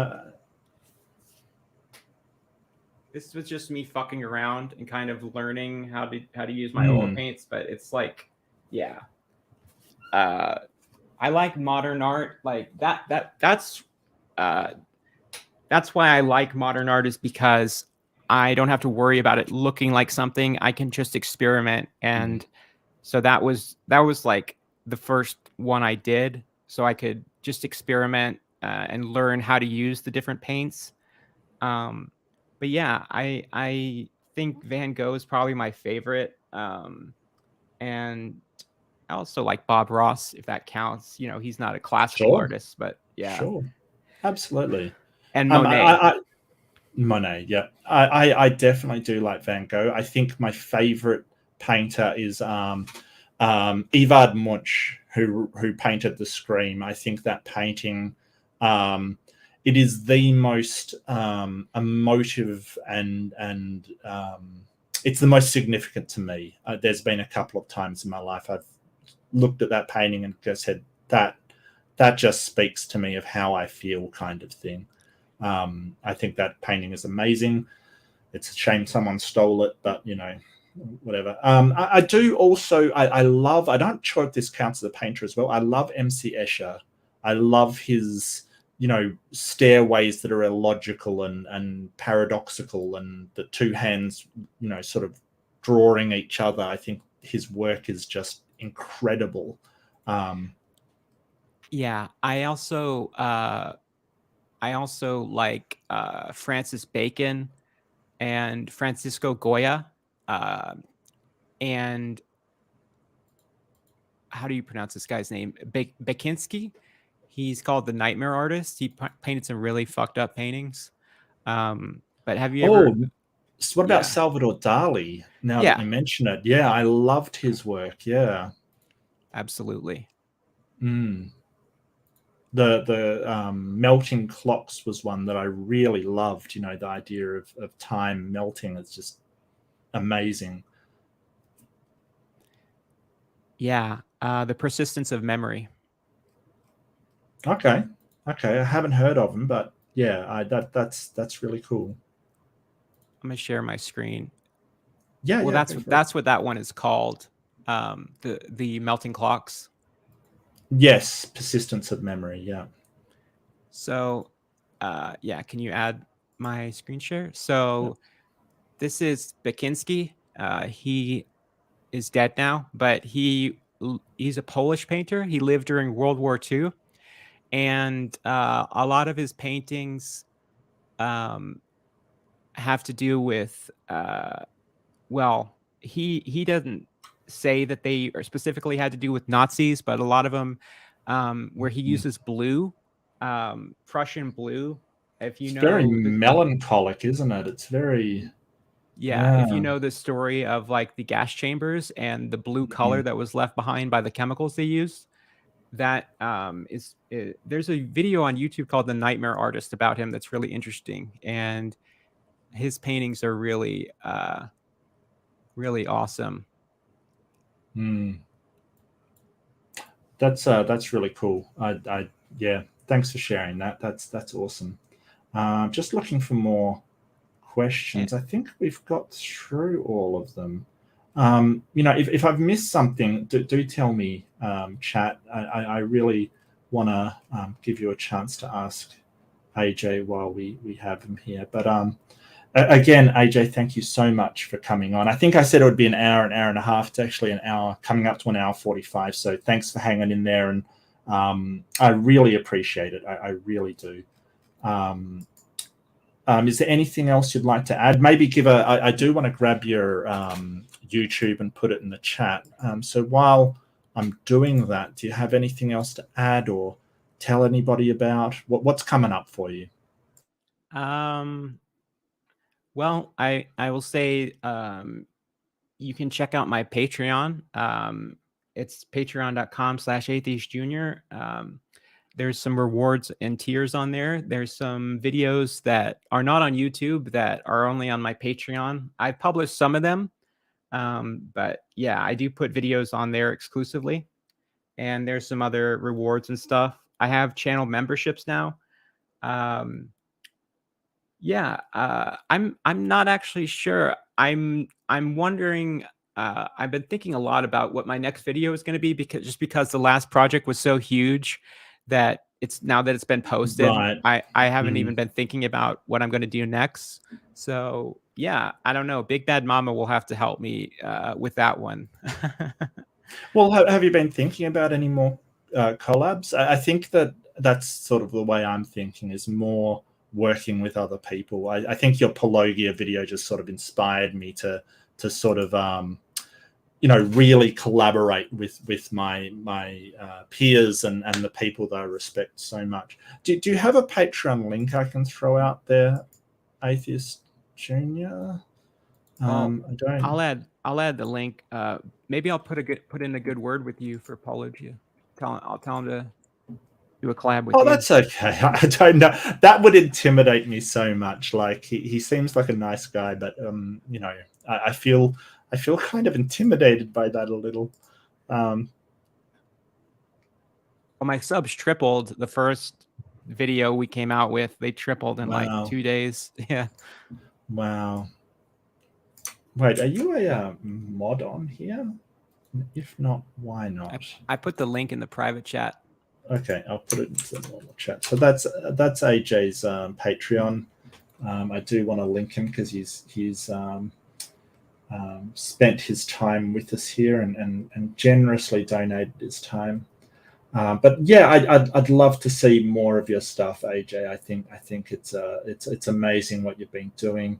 This was just me fucking around and kind of learning how to use my oil mm, paints, but it's like, yeah. I like modern art. Like that's why I like modern art, is because I don't have to worry about it looking like something. I can just experiment. mm. And so that was like the first one I did, so I could just experiment and learn how to use the different paints. But yeah, I think Van Gogh is probably my favorite. And I also like Bob Ross, if that counts. You know, he's not a classical Sure, artist, but yeah. sure. Absolutely. And Um, I, Monet. I, I Monet, yeah. I definitely do like Van Gogh. I think my favorite painter is Evard Munch, who painted the Scream. I think that painting, it is the most emotive and it's the most significant to me. There's been a couple of times in my life I've looked at that painting and just said that just speaks to me of how I feel, kind of thing. I think that painting is amazing. It's a shame someone stole it, but whatever. I do also. I love. I don't sure if this counts as a painter as well. I love MC Escher. I love his stairways that are illogical and paradoxical, and the two hands sort of drawing each other. I think his work is just incredible. Yeah, I also like Francis Bacon and Francisco Goya. Uh, and how do you pronounce this guy's name? Bakinski. He's called the Nightmare Artist. He painted some really fucked up paintings. But have you ever? Oh, so what about Yeah, Salvador Dali? Now that yeah, you mention it, yeah, I loved his work. Yeah. absolutely. Mm. The melting clocks was one that I really loved. The idea of time melting is just amazing. Yeah, the persistence of memory. Okay, okay, I haven't heard of him, but yeah, that's really cool. I'm gonna share my screen. Yeah, Well, yeah, go for it. that's what that one is called. The melting clocks. Yes, persistence of memory. Yeah. So, yeah, can you add my screen share? Yeah. So this is Bakinski. He is dead now, but he's a Polish painter. He lived during World War II, and a lot of his paintings um, have to do with well, he doesn't say that they are specifically had to do with Nazis, but a lot of them where he Mm. uses blue, Prussian blue. If you It's very know the melancholic, isn't it? It's very Yeah, yeah. if you know the story of like the gas chambers and the blue color Mm. that was left behind by the chemicals they used, that there's a video on YouTube called The Nightmare Artist about him that's really interesting, and his paintings are really really awesome. Mm. That's really cool. Yeah, thanks for sharing that. That's awesome. Just looking for more And questions. I think we've got through all of them. If I've missed something, do tell me, chat. I really want to give you a chance to ask AJ while we have him here. But again, AJ, thank you so much for coming on. I think I said it would be an hour and a half. It's actually an hour, coming up to an hour 45. So thanks for hanging in there. And I really appreciate it. I really do. Is there anything else you'd like to add? Maybe I do want to grab your YouTube and put it in the chat. So while I'm doing that, do you have anything else to add or tell anybody about what's coming up for you? well, I will say you can check out my Patreon. It's patreon.com/Atheist Junior. There's some rewards and tiers on there. There's some videos that are not on YouTube that are only on my Patreon. I've published some of them, But yeah, I do put videos on there exclusively, and there's some other rewards and stuff. I have channel memberships now. Um, yeah, I'm not actually sure. I'm wondering. I've been thinking a lot about what my next video is going to be, because the last project was so huge that now that it's been posted, Right. I haven't even been thinking about what I'm going to do next. So yeah, I don't know. Big Bad Mama will have to help me with that one. Well, have you been thinking about any more collabs? I think that's sort of the way I'm thinking, is more working with other people. I think your Pelagia video just sort of inspired me to sort of really collaborate with my peers and the people that I respect so much. Do you have a Patreon link I can throw out there, Atheist Junior? Well, I don't. I'll add the link. Maybe I'll put in a good word with you for Pelagia. I'll tell him to do a collab with Oh, you. that's okay. I don't know. That would intimidate me so much. Like he seems like a nice guy, but I feel kind of intimidated by that a little. Well, my subs tripled the first video we came out with. They tripled in like 2 days. Yeah. Wow. Wait, are you a mod on here? If not, why not? I put the link in the private chat. Okay, I'll put it into the normal chat. So that's AJ's Patreon. I do want to link him because he's spent his time with us here and generously donated his time. But yeah, I'd love to see more of your stuff, AJ. I think it's amazing what you've been doing.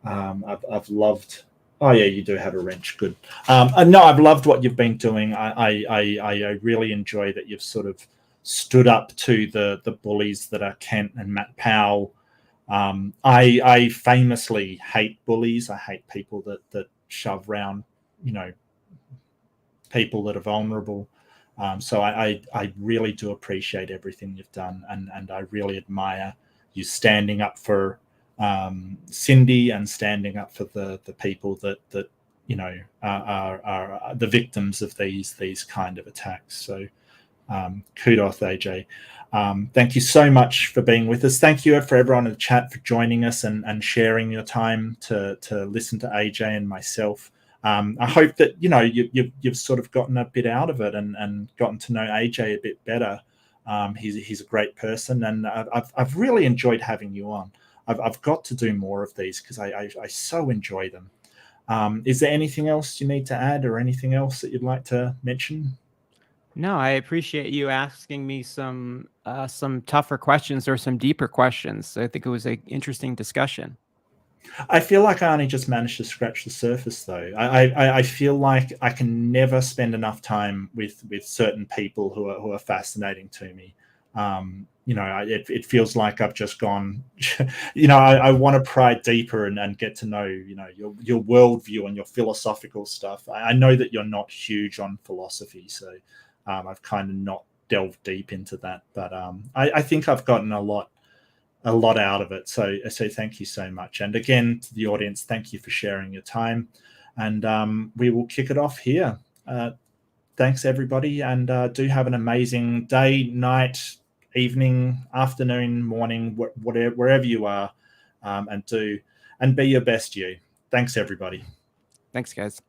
I've loved. Oh yeah, you do have a wrench. Good. No, I've loved what you've been doing. I really enjoy that you've sort of stood up to the bullies that are Kent and Matt Powell. I famously hate bullies. I hate people that shove around, people that are vulnerable. So I really do appreciate everything you've done, and I really admire you standing up for Cindy and standing up for the people that are the victims of these kind of attacks. So kudos, AJ. Thank you so much for being with us. Thank you for everyone in the chat for joining us and sharing your time to listen to AJ and myself. I hope that you've sort of gotten a bit out of it and gotten to know AJ a bit better. He's a great person, and I've really enjoyed having you on. I've got to do more of these because I so enjoy them. Is there anything else you need to add, or anything else that you'd like to mention? No, I appreciate you asking me some tougher questions or some deeper questions. I think it was an interesting discussion. I feel like I only just managed to scratch the surface, though. I feel like I can never spend enough time with certain people who are fascinating to me. It feels like I've just gone. I want to pry deeper and get to know your worldview and your philosophical stuff. I know that you're not huge on philosophy, so I've kind of not delved deep into that. But I think I've gotten a lot out of it. So thank you so much. And again, to the audience, thank you for sharing your time. And we will kick it off here. Thanks, everybody. And do have an amazing day, night, evening, afternoon, morning, wherever you are. And be your best you. Thanks, everybody. Thanks, guys.